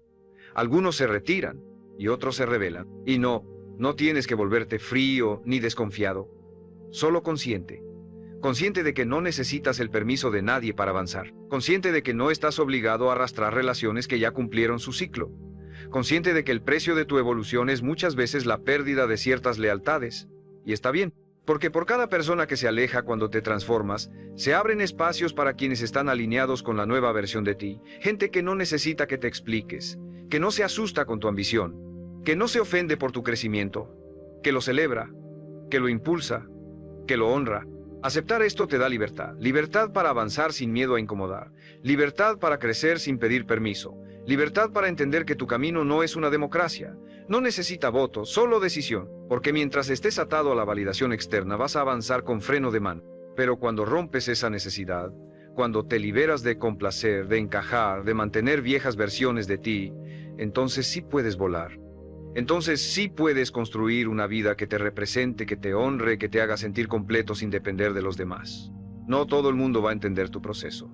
algunos se retiran y otros se rebelan. Y no tienes que volverte frío ni desconfiado, solo consciente. Consciente de que no necesitas el permiso de nadie para avanzar. Consciente de que no estás obligado a arrastrar relaciones que ya cumplieron su ciclo. Consciente de que el precio de tu evolución es muchas veces la pérdida de ciertas lealtades. Y está bien, porque por cada persona que se aleja cuando te transformas, se abren espacios para quienes están alineados con la nueva versión de ti. Gente que no necesita que te expliques, que no se asusta con tu ambición, que no se ofende por tu crecimiento, que lo celebra, que lo impulsa, que lo honra. Aceptar esto te da libertad. Libertad para avanzar sin miedo a incomodar. Libertad para crecer sin pedir permiso. Libertad para entender que tu camino no es una democracia. No necesita voto, solo decisión. Porque mientras estés atado a la validación externa vas a avanzar con freno de mano. Pero cuando rompes esa necesidad, cuando te liberas de complacer, de encajar, de mantener viejas versiones de ti, entonces sí puedes volar. Entonces sí puedes construir una vida que te represente, que te honre, que te haga sentir completo sin depender de los demás. No todo el mundo va a entender tu proceso.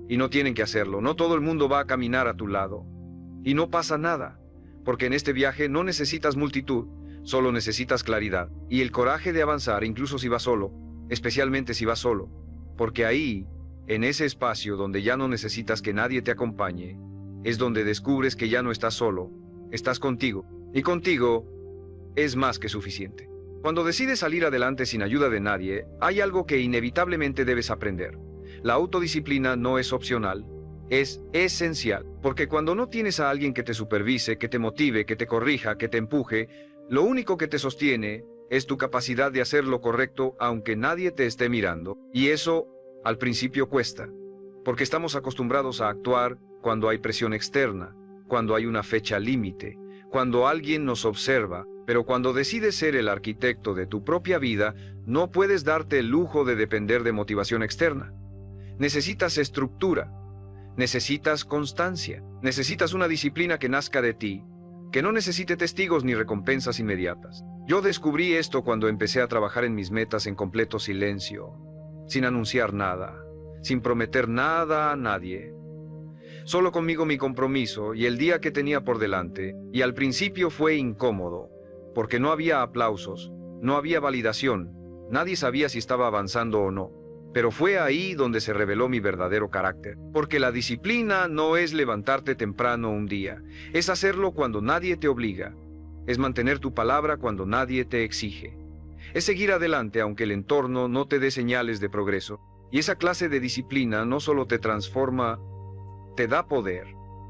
Y no tienen que hacerlo. No todo el mundo va a caminar a tu lado. Y no pasa nada, porque en este viaje no necesitas multitud, solo necesitas claridad. Y el coraje de avanzar, incluso si vas solo, especialmente si vas solo. Porque ahí, en ese espacio donde ya no necesitas que nadie te acompañe, es donde descubres que ya no estás solo. Estás contigo, y contigo es más que suficiente. Cuando decides salir adelante sin ayuda de nadie, hay algo que inevitablemente debes aprender. La autodisciplina no es opcional, es esencial, porque cuando no tienes a alguien que te supervise, que te motive, que te corrija, que te empuje, lo único que te sostiene es tu capacidad de hacer lo correcto aunque nadie te esté mirando. Y eso, al principio cuesta, porque estamos acostumbrados a actuar cuando hay presión externa, cuando hay una fecha límite, cuando alguien nos observa, pero cuando decides ser el arquitecto de tu propia vida, no puedes darte el lujo de depender de motivación externa. Necesitas estructura, necesitas constancia, necesitas una disciplina que nazca de ti, que no necesite testigos ni recompensas inmediatas. Yo descubrí esto cuando empecé a trabajar en mis metas en completo silencio, sin anunciar nada, sin prometer nada a nadie. Solo conmigo mi compromiso y el día que tenía por delante, y al principio fue incómodo, porque no había aplausos, no había validación, nadie sabía si estaba avanzando o no. Pero fue ahí donde se reveló mi verdadero carácter, porque la disciplina no es levantarte temprano un día, es hacerlo cuando nadie te obliga, es mantener tu palabra cuando nadie te exige, es seguir adelante aunque el entorno no te dé señales de progreso, y esa clase de disciplina no solo te transforma, te da poder,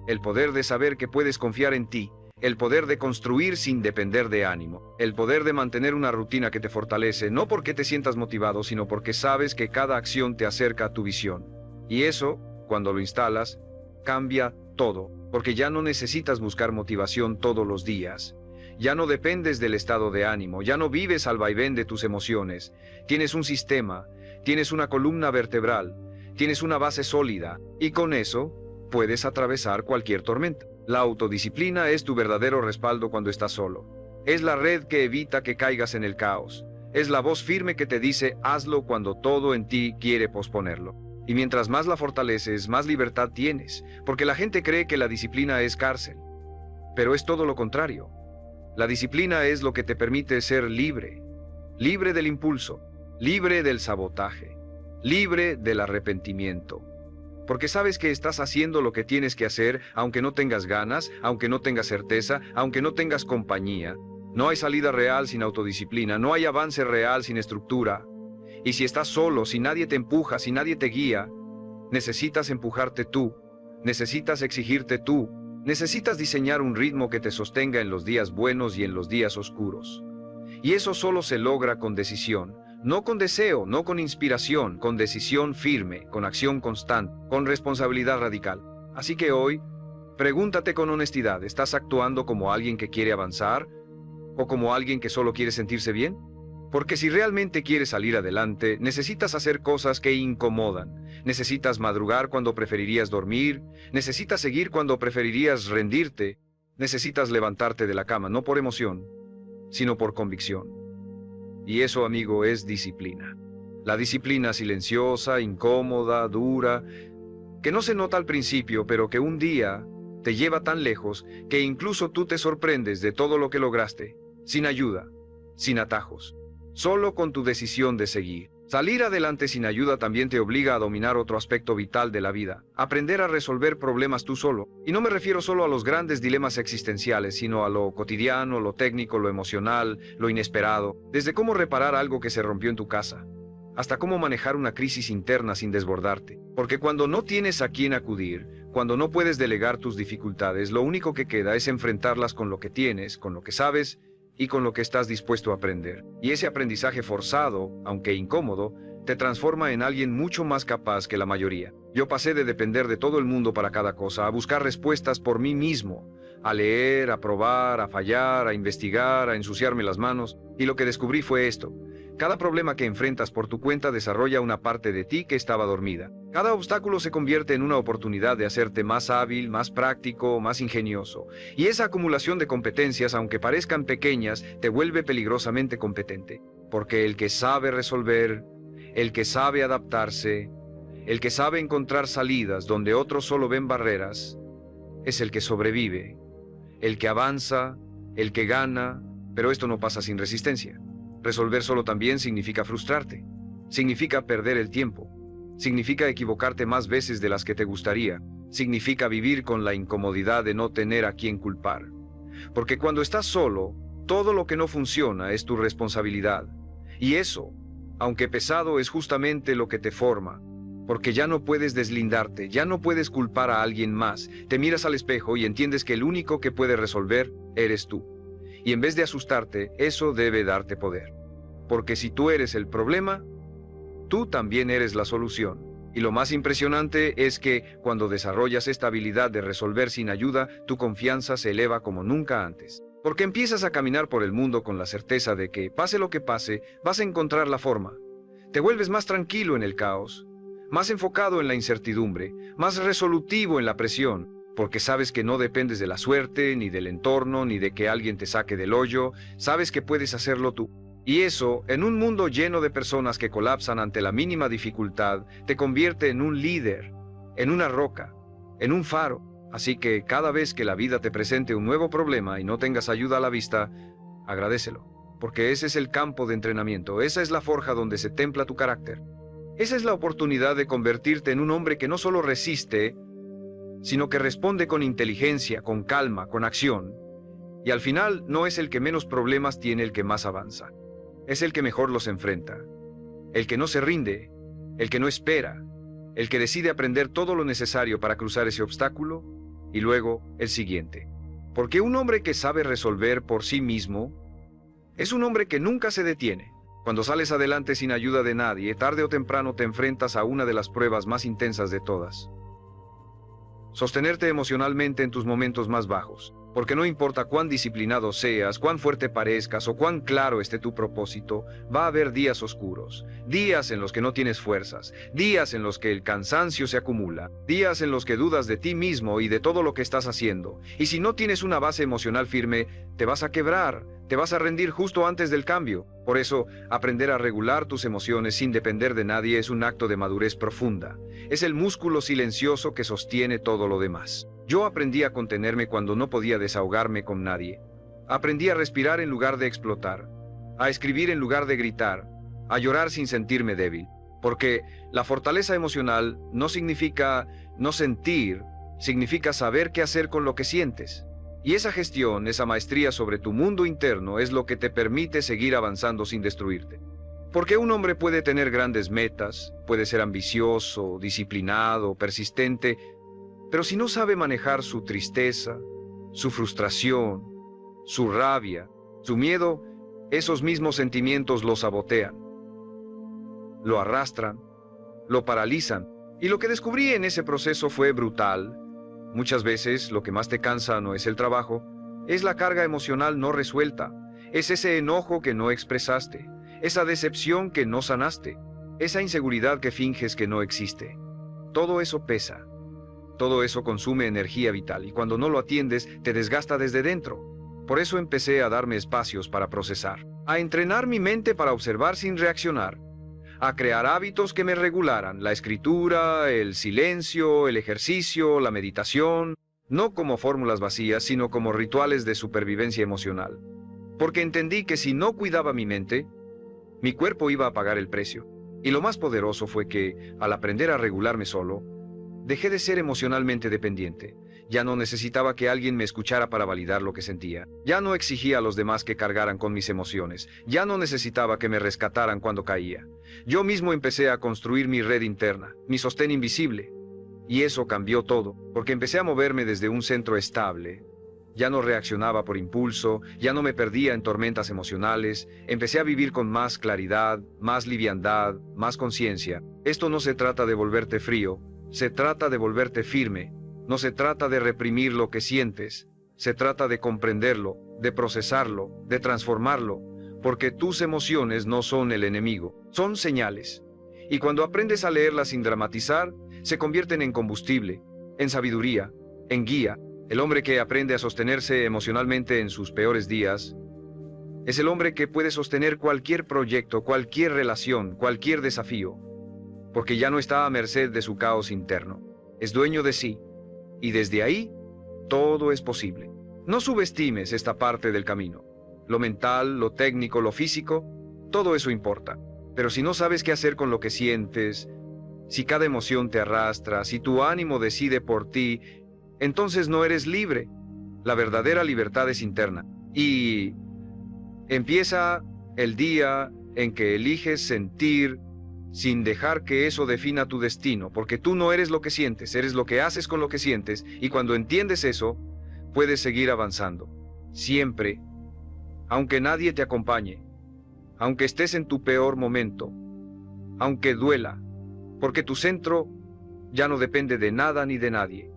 el poder de saber que puedes confiar en ti, el poder de construir sin depender de ánimo, el poder de mantener una rutina que te fortalece, no porque te sientas motivado, sino porque sabes que cada acción te acerca a tu visión. Y eso, cuando lo instalas, cambia todo, porque ya no necesitas buscar motivación todos los días. Ya no dependes del estado de ánimo, ya no vives al vaivén de tus emociones. Tienes un sistema, tienes una columna vertebral, tienes una base sólida, y con eso puedes atravesar cualquier tormenta. La autodisciplina es tu verdadero respaldo cuando estás solo. Es la red que evita que caigas en el caos. Es la voz firme que te dice hazlo cuando todo en ti quiere posponerlo. Y mientras más la fortaleces, más libertad tienes, porque la gente cree que la disciplina es cárcel. Pero es todo lo contrario. La disciplina es lo que te permite ser libre, libre del impulso, libre del sabotaje, libre del arrepentimiento. Porque sabes que estás haciendo lo que tienes que hacer, aunque no tengas ganas, aunque no tengas certeza, aunque no tengas compañía. No hay salida real sin autodisciplina, no hay avance real sin estructura. Y si estás solo, si nadie te empuja, si nadie te guía, necesitas empujarte tú, necesitas exigirte tú, necesitas diseñar un ritmo que te sostenga en los días buenos y en los días oscuros. Y eso solo se logra con decisión, no con deseo, no con inspiración, con decisión firme, con acción constante, con responsabilidad radical. Así que hoy, pregúntate con honestidad, ¿estás actuando como alguien que quiere avanzar o como alguien que solo quiere sentirse bien? Porque si realmente quieres salir adelante, necesitas hacer cosas que incomodan. Necesitas madrugar cuando preferirías dormir, necesitas seguir cuando preferirías rendirte, necesitas levantarte de la cama, no por emoción, sino por convicción. Y eso, amigo, es disciplina. La disciplina silenciosa, incómoda, dura, que no se nota al principio, pero que un día te lleva tan lejos que incluso tú te sorprendes de todo lo que lograste, sin ayuda, sin atajos. Solo con tu decisión de seguir. Salir adelante sin ayuda también te obliga a dominar otro aspecto vital de la vida, aprender a resolver problemas tú solo. Y no me refiero solo a los grandes dilemas existenciales, sino a lo cotidiano, lo técnico, lo emocional, lo inesperado, desde cómo reparar algo que se rompió en tu casa, hasta cómo manejar una crisis interna sin desbordarte. Porque cuando no tienes a quién acudir, cuando no puedes delegar tus dificultades, lo único que queda es enfrentarlas con lo que tienes, con lo que sabes, y con lo que estás dispuesto a aprender. Y ese aprendizaje forzado, aunque incómodo, te transforma en alguien mucho más capaz que la mayoría. Yo pasé de depender de todo el mundo para cada cosa, a buscar respuestas por mí mismo, a leer, a probar, a fallar, a investigar, a ensuciarme las manos, y lo que descubrí fue esto. Cada problema que enfrentas por tu cuenta desarrolla una parte de ti que estaba dormida. Cada obstáculo se convierte en una oportunidad de hacerte más hábil, más práctico, más ingenioso. Y esa acumulación de competencias, aunque parezcan pequeñas, te vuelve peligrosamente competente. Porque el que sabe resolver, el que sabe adaptarse, el que sabe encontrar salidas donde otros solo ven barreras, es el que sobrevive, el que avanza, el que gana, pero esto no pasa sin resistencia. Resolver solo también significa frustrarte, significa perder el tiempo, significa equivocarte más veces de las que te gustaría, significa vivir con la incomodidad de no tener a quien culpar. Porque cuando estás solo, todo lo que no funciona es tu responsabilidad. Y eso, aunque pesado, es justamente lo que te forma. Porque ya no puedes deslindarte, ya no puedes culpar a alguien más. Te miras al espejo y entiendes que el único que puede resolver eres tú. Y en vez de asustarte, eso debe darte poder. Porque si tú eres el problema, tú también eres la solución. Y lo más impresionante es que, cuando desarrollas esta habilidad de resolver sin ayuda, tu confianza se eleva como nunca antes. Porque empiezas a caminar por el mundo con la certeza de que, pase lo que pase, vas a encontrar la forma. Te vuelves más tranquilo en el caos, más enfocado en la incertidumbre, más resolutivo en la presión, porque sabes que no dependes de la suerte, ni del entorno, ni de que alguien te saque del hoyo, sabes que puedes hacerlo tú. Y eso, en un mundo lleno de personas que colapsan ante la mínima dificultad, te convierte en un líder, en una roca, en un faro. Así que cada vez que la vida te presente un nuevo problema y no tengas ayuda a la vista, agradécelo, porque ese es el campo de entrenamiento, esa es la forja donde se templa tu carácter. Esa es la oportunidad de convertirte en un hombre que no solo resiste, sino que responde con inteligencia, con calma, con acción. Y al final no es el que menos problemas tiene el que más avanza. Es el que mejor los enfrenta. El que no se rinde, el que no espera, el que decide aprender todo lo necesario para cruzar ese obstáculo, y luego el siguiente. Porque un hombre que sabe resolver por sí mismo es un hombre que nunca se detiene. Cuando sales adelante sin ayuda de nadie, tarde o temprano te enfrentas a una de las pruebas más intensas de todas. Sostenerte emocionalmente en tus momentos más bajos, porque no importa cuán disciplinado seas, cuán fuerte parezcas o cuán claro esté tu propósito, va a haber días oscuros, días en los que no tienes fuerzas, días en los que el cansancio se acumula, días en los que dudas de ti mismo y de todo lo que estás haciendo. Y si no tienes una base emocional firme, te vas a quebrar, te vas a rendir justo antes del cambio. Por eso, aprender a regular tus emociones sin depender de nadie es un acto de madurez profunda. Es el músculo silencioso que sostiene todo lo demás. Yo aprendí a contenerme cuando no podía desahogarme con nadie. Aprendí a respirar en lugar de explotar, a escribir en lugar de gritar, a llorar sin sentirme débil. Porque la fortaleza emocional no significa no sentir, significa saber qué hacer con lo que sientes. Y esa gestión, esa maestría sobre tu mundo interno es lo que te permite seguir avanzando sin destruirte. Porque un hombre puede tener grandes metas, puede ser ambicioso, disciplinado, persistente, pero si no sabe manejar su tristeza, su frustración, su rabia, su miedo, esos mismos sentimientos lo sabotean, lo arrastran, lo paralizan. Y lo que descubrí en ese proceso fue brutal. Muchas veces lo que más te cansa no es el trabajo, es la carga emocional no resuelta, es ese enojo que no expresaste, esa decepción que no sanaste, esa inseguridad que finges que no existe. Todo eso pesa, todo eso consume energía vital y cuando no lo atiendes te desgasta desde dentro. Por eso empecé a darme espacios para procesar, a entrenar mi mente para observar sin reaccionar, a crear hábitos que me regularan, la escritura, el silencio, el ejercicio, la meditación, no como fórmulas vacías, sino como rituales de supervivencia emocional. Porque entendí que si no cuidaba mi mente, mi cuerpo iba a pagar el precio. Y lo más poderoso fue que, al aprender a regularme solo, dejé de ser emocionalmente dependiente. Ya no necesitaba que alguien me escuchara para validar lo que sentía. Ya no exigía a los demás que cargaran con mis emociones. Ya no necesitaba que me rescataran cuando caía. Yo mismo empecé a construir mi red interna, mi sostén invisible. Y eso cambió todo, porque empecé a moverme desde un centro estable. Ya no reaccionaba por impulso, ya no me perdía en tormentas emocionales. Empecé a vivir con más claridad, más liviandad, más conciencia. Esto no se trata de volverte frío, se trata de volverte firme. No se trata de reprimir lo que sientes, se trata de comprenderlo, de procesarlo, de transformarlo, porque tus emociones no son el enemigo, son señales. Y cuando aprendes a leerlas sin dramatizar, se convierten en combustible, en sabiduría, en guía. El hombre que aprende a sostenerse emocionalmente en sus peores días, es el hombre que puede sostener cualquier proyecto, cualquier relación, cualquier desafío, porque ya no está a merced de su caos interno, es dueño de sí. Y desde ahí, todo es posible. No subestimes esta parte del camino. Lo mental, lo técnico, lo físico, todo eso importa. Pero si no sabes qué hacer con lo que sientes, si cada emoción te arrastra, si tu ánimo decide por ti, entonces no eres libre. La verdadera libertad es interna. Y empieza el día en que eliges sentir sin dejar que eso defina tu destino, porque tú no eres lo que sientes, eres lo que haces con lo que sientes, y cuando entiendes eso, puedes seguir avanzando. Siempre, aunque nadie te acompañe, aunque estés en tu peor momento, aunque duela, porque tu centro ya no depende de nada ni de nadie,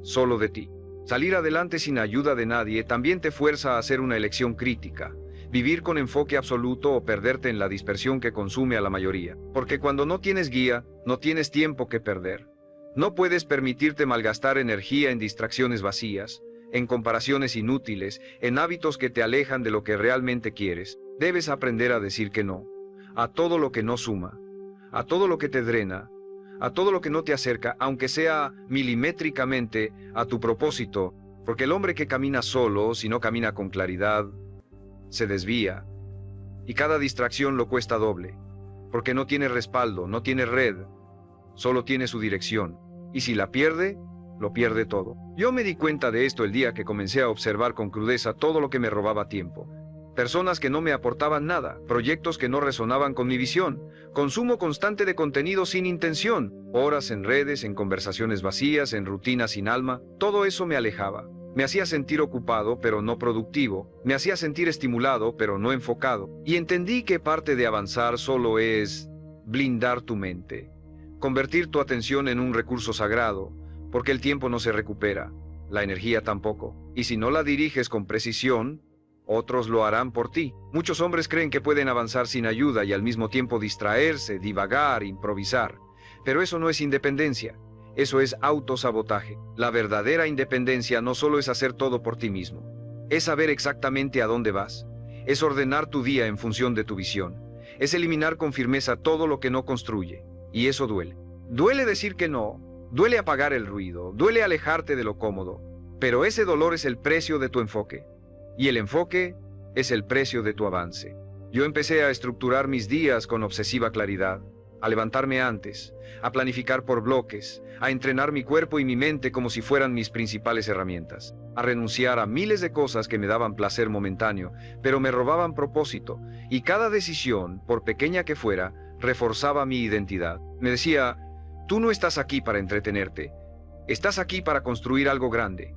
solo de ti. Salir adelante sin ayuda de nadie también te fuerza a hacer una elección crítica. Vivir con enfoque absoluto o perderte en la dispersión que consume a la mayoría. Porque cuando no tienes guía, no tienes tiempo que perder. No puedes permitirte malgastar energía en distracciones vacías, en comparaciones inútiles, en hábitos que te alejan de lo que realmente quieres. Debes aprender a decir que no, a todo lo que no suma, a todo lo que te drena, a todo lo que no te acerca, aunque sea milimétricamente, a tu propósito. Porque el hombre que camina solo, si no camina con claridad, se desvía, y cada distracción lo cuesta doble, porque no tiene respaldo, no tiene red, solo tiene su dirección, y si la pierde, lo pierde todo. Yo me di cuenta de esto el día que comencé a observar con crudeza todo lo que me robaba tiempo. Personas que no me aportaban nada, proyectos que no resonaban con mi visión, consumo constante de contenido sin intención, horas en redes, en conversaciones vacías, en rutinas sin alma, todo eso me alejaba. Me hacía sentir ocupado, pero no productivo. Me hacía sentir estimulado, pero no enfocado. Y entendí que parte de avanzar solo es blindar tu mente. Convertir tu atención en un recurso sagrado, porque el tiempo no se recupera, la energía tampoco. Y si no la diriges con precisión, Otros lo harán por ti. Muchos hombres creen que pueden avanzar sin ayuda y al mismo tiempo distraerse, divagar, improvisar. Pero eso no es independencia. Eso es autosabotaje. La verdadera independencia no solo es hacer todo por ti mismo. Es saber exactamente a dónde vas. Es ordenar tu día en función de tu visión. Es eliminar con firmeza todo lo que no construye. Y eso duele. Duele decir que no. Duele apagar el ruido. Duele alejarte de lo cómodo. Pero ese dolor es el precio de tu enfoque. Y el enfoque es el precio de tu avance. Yo empecé a estructurar mis días con obsesiva claridad, a levantarme antes, a planificar por bloques, a entrenar mi cuerpo y mi mente como si fueran mis principales herramientas, a renunciar a miles de cosas que me daban placer momentáneo, pero me robaban propósito, y cada decisión, por pequeña que fuera, reforzaba mi identidad. Me decía, tú no estás aquí para entretenerte, estás aquí para construir algo grande,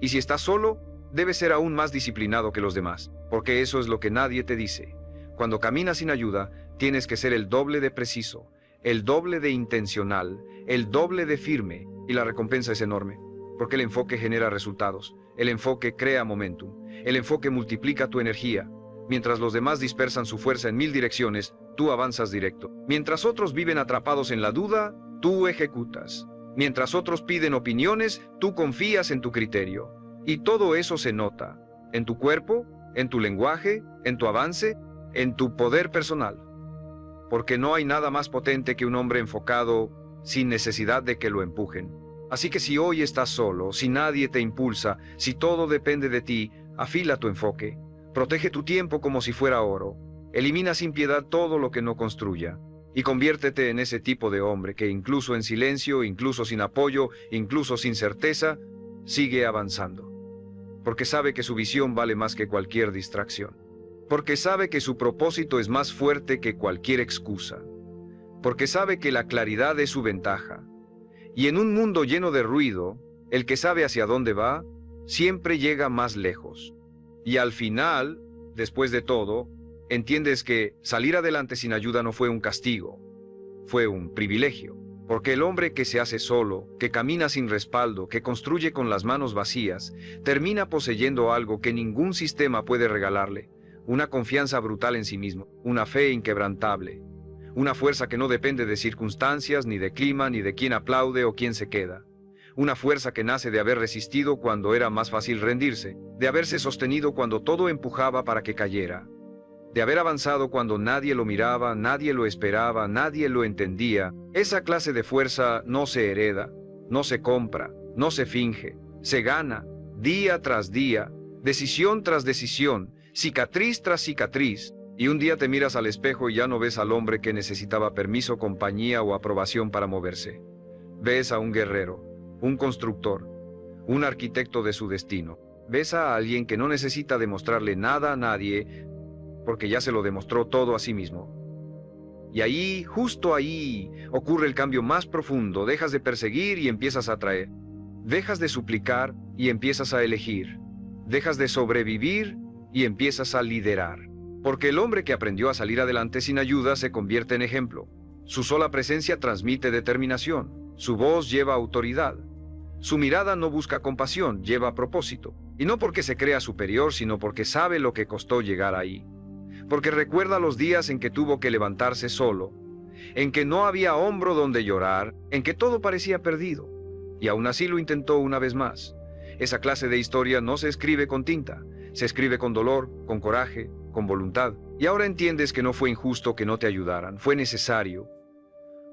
y si estás solo, debes ser aún más disciplinado que los demás, porque eso es lo que nadie te dice. Cuando caminas sin ayuda, tienes que ser el doble de preciso, el doble de intencional, el doble de firme, y la recompensa es enorme, porque el enfoque genera resultados, el enfoque crea momentum, el enfoque multiplica tu energía. Mientras los demás dispersan su fuerza en 1000 direcciones, tú avanzas directo. Mientras otros viven atrapados en la duda, tú ejecutas. Mientras otros piden opiniones, tú confías en tu criterio. Y todo eso se nota, en tu cuerpo, en tu lenguaje, en tu avance, en tu poder personal. Porque no hay nada más potente que un hombre enfocado sin necesidad de que lo empujen. Así que si hoy estás solo, si nadie te impulsa, si todo depende de ti, afila tu enfoque. Protege tu tiempo como si fuera oro. Elimina sin piedad todo lo que no construya. Y conviértete en ese tipo de hombre que incluso en silencio, incluso sin apoyo, incluso sin certeza, sigue avanzando. Porque sabe que su visión vale más que cualquier distracción. Porque sabe que su propósito es más fuerte que cualquier excusa. Porque sabe que la claridad es su ventaja. Y en un mundo lleno de ruido, el que sabe hacia dónde va, siempre llega más lejos. Y al final, después de todo, entiendes que salir adelante sin ayuda no fue un castigo, fue un privilegio. Porque el hombre que se hace solo, que camina sin respaldo, que construye con las manos vacías, termina poseyendo algo que ningún sistema puede regalarle. Una confianza brutal en sí mismo, una fe inquebrantable, una fuerza que no depende de circunstancias, ni de clima, ni de quién aplaude o quién se queda. Una fuerza que nace de haber resistido cuando era más fácil rendirse, de haberse sostenido cuando todo empujaba para que cayera, de haber avanzado cuando nadie lo miraba, nadie lo esperaba, nadie lo entendía. Esa clase de fuerza no se hereda, no se compra, no se finge, se gana, día tras día, decisión tras decisión, cicatriz tras cicatriz, y un día te miras al espejo y ya no ves al hombre que necesitaba permiso, compañía o aprobación para moverse. Ves a un guerrero, un constructor, un arquitecto de su destino. Ves a alguien que no necesita demostrarle nada a nadie, porque ya se lo demostró todo a sí mismo. Y ahí, justo ahí, ocurre el cambio más profundo. Dejas de perseguir y empiezas a atraer. Dejas de suplicar y empiezas a elegir. Dejas de sobrevivir y empiezas a liderar. Porque el hombre que aprendió a salir adelante sin ayuda se convierte en ejemplo. Su sola presencia transmite determinación. Su voz lleva autoridad. Su mirada no busca compasión, lleva propósito. Y no porque se crea superior, sino porque sabe lo que costó llegar ahí. Porque recuerda los días en que tuvo que levantarse solo, en que no había hombro donde llorar, en que todo parecía perdido. Y aún así lo intentó una vez más. Esa clase de historia no se escribe con tinta, se escribe con dolor, con coraje, con voluntad. Y ahora entiendes que no fue injusto que no te ayudaran, fue necesario.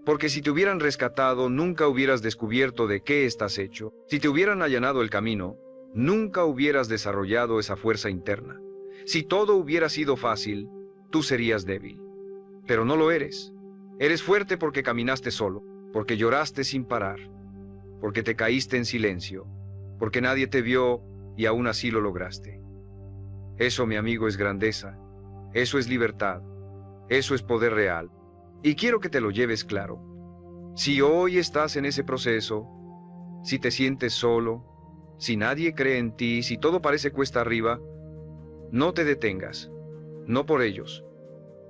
Porque si te hubieran rescatado, nunca hubieras descubierto de qué estás hecho. Si te hubieran allanado el camino, nunca hubieras desarrollado esa fuerza interna. Si todo hubiera sido fácil, tú serías débil. Pero no lo eres. Eres fuerte porque caminaste solo, porque lloraste sin parar, porque te caíste en silencio, porque nadie te vio y aún así lo lograste. Eso, mi amigo, es grandeza. Eso es libertad. Eso es poder real. Y quiero que te lo lleves claro. Si hoy estás en ese proceso, si te sientes solo, si nadie cree en ti, si todo parece cuesta arriba, no te detengas. No por ellos.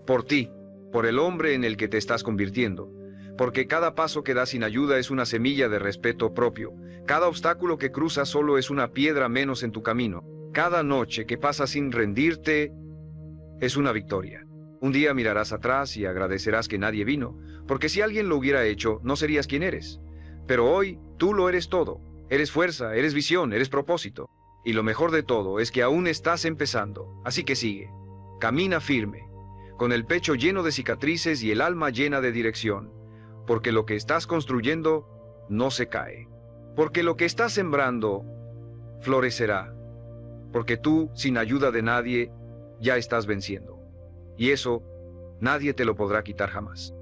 Por ti, por el hombre en el que te estás convirtiendo. Porque cada paso que das sin ayuda es una semilla de respeto propio. Cada obstáculo que cruzas solo es una piedra menos en tu camino. Cada noche que pasa sin rendirte es una victoria. Un día mirarás atrás y agradecerás que nadie vino, porque si alguien lo hubiera hecho, no serías quien eres. Pero hoy tú lo eres todo. Eres fuerza, eres visión, eres propósito. Y lo mejor de todo es que aún estás empezando. Así que sigue. Camina firme, con el pecho lleno de cicatrices y el alma llena de dirección. Porque lo que estás construyendo no se cae. Porque lo que estás sembrando florecerá. Porque tú, sin ayuda de nadie, ya estás venciendo. Y eso nadie te lo podrá quitar jamás.